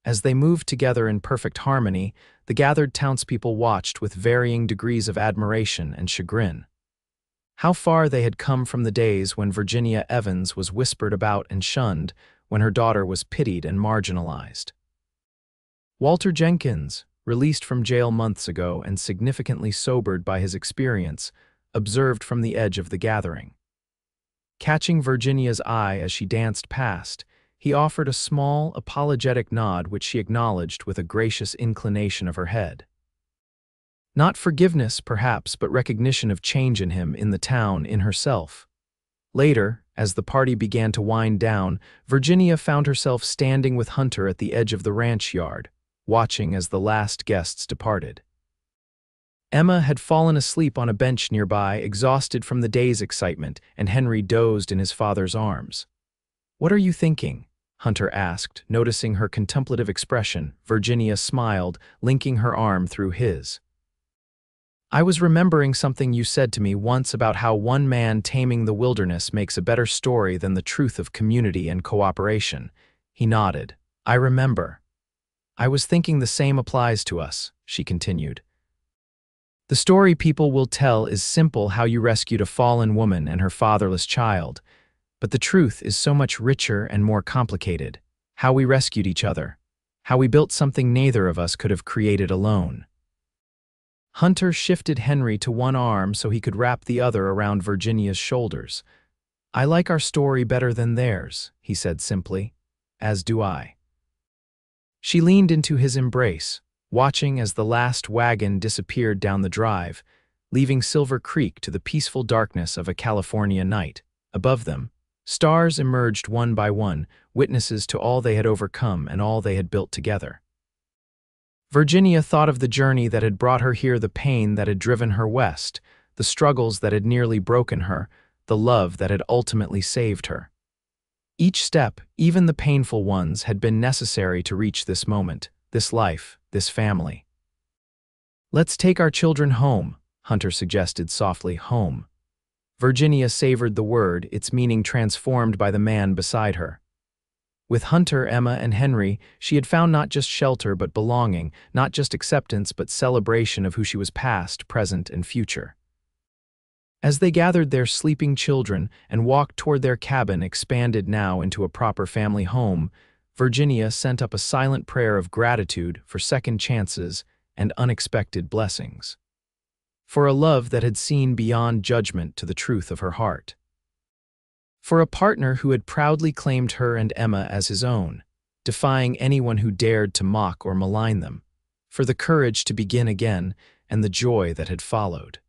Speaker 1: As they moved together in perfect harmony, the gathered townspeople watched with varying degrees of admiration and chagrin. How far they had come from the days when Virginia Evans was whispered about and shunned, when her daughter was pitied and marginalized. Walter Jenkins, released from jail months ago and significantly sobered by his experience, observed from the edge of the gathering. Catching Virginia's eye as she danced past, he offered a small, apologetic nod which she acknowledged with a gracious inclination of her head. Not forgiveness, perhaps, but recognition of change in him, in the town, in herself. Later, as the party began to wind down, Virginia found herself standing with Hunter at the edge of the ranch yard, watching as the last guests departed. Emma had fallen asleep on a bench nearby, exhausted from the day's excitement, and Henry dozed in his father's arms. "What are you thinking?" Hunter asked, noticing her contemplative expression. Virginia smiled, linking her arm through his. "I was remembering something you said to me once about how one man taming the wilderness makes a better story than the truth of community and cooperation." He nodded. "I remember. I was thinking the same applies to us," she continued. "The story people will tell is simple, how you rescued a fallen woman and her fatherless child. But the truth is so much richer and more complicated. How we rescued each other. How we built something neither of us could have created alone." Hunter shifted Henry to one arm so he could wrap the other around Virginia's shoulders. "I like our story better than theirs," he said simply. "As do I." She leaned into his embrace, watching as the last wagon disappeared down the drive, leaving Silver Creek to the peaceful darkness of a California night. Above them, stars emerged one by one, witnesses to all they had overcome and all they had built together. Virginia thought of the journey that had brought her here, the pain that had driven her west, the struggles that had nearly broken her, the love that had ultimately saved her. Each step, even the painful ones, had been necessary to reach this moment, this life, this family. "Let's take our children home," Hunter suggested softly. Home. Virginia savored the word, its meaning transformed by the man beside her. With Hunter, Emma, and Henry, she had found not just shelter but belonging, not just acceptance but celebration of who she was past, present, and future. As they gathered their sleeping children and walked toward their cabin, expanded now into a proper family home, Virginia sent up a silent prayer of gratitude for second chances and unexpected blessings. For a love that had seen beyond judgment to the truth of her heart. For a partner who had proudly claimed her and Emma as his own, defying anyone who dared to mock or malign them. For the courage to begin again and the joy that had followed.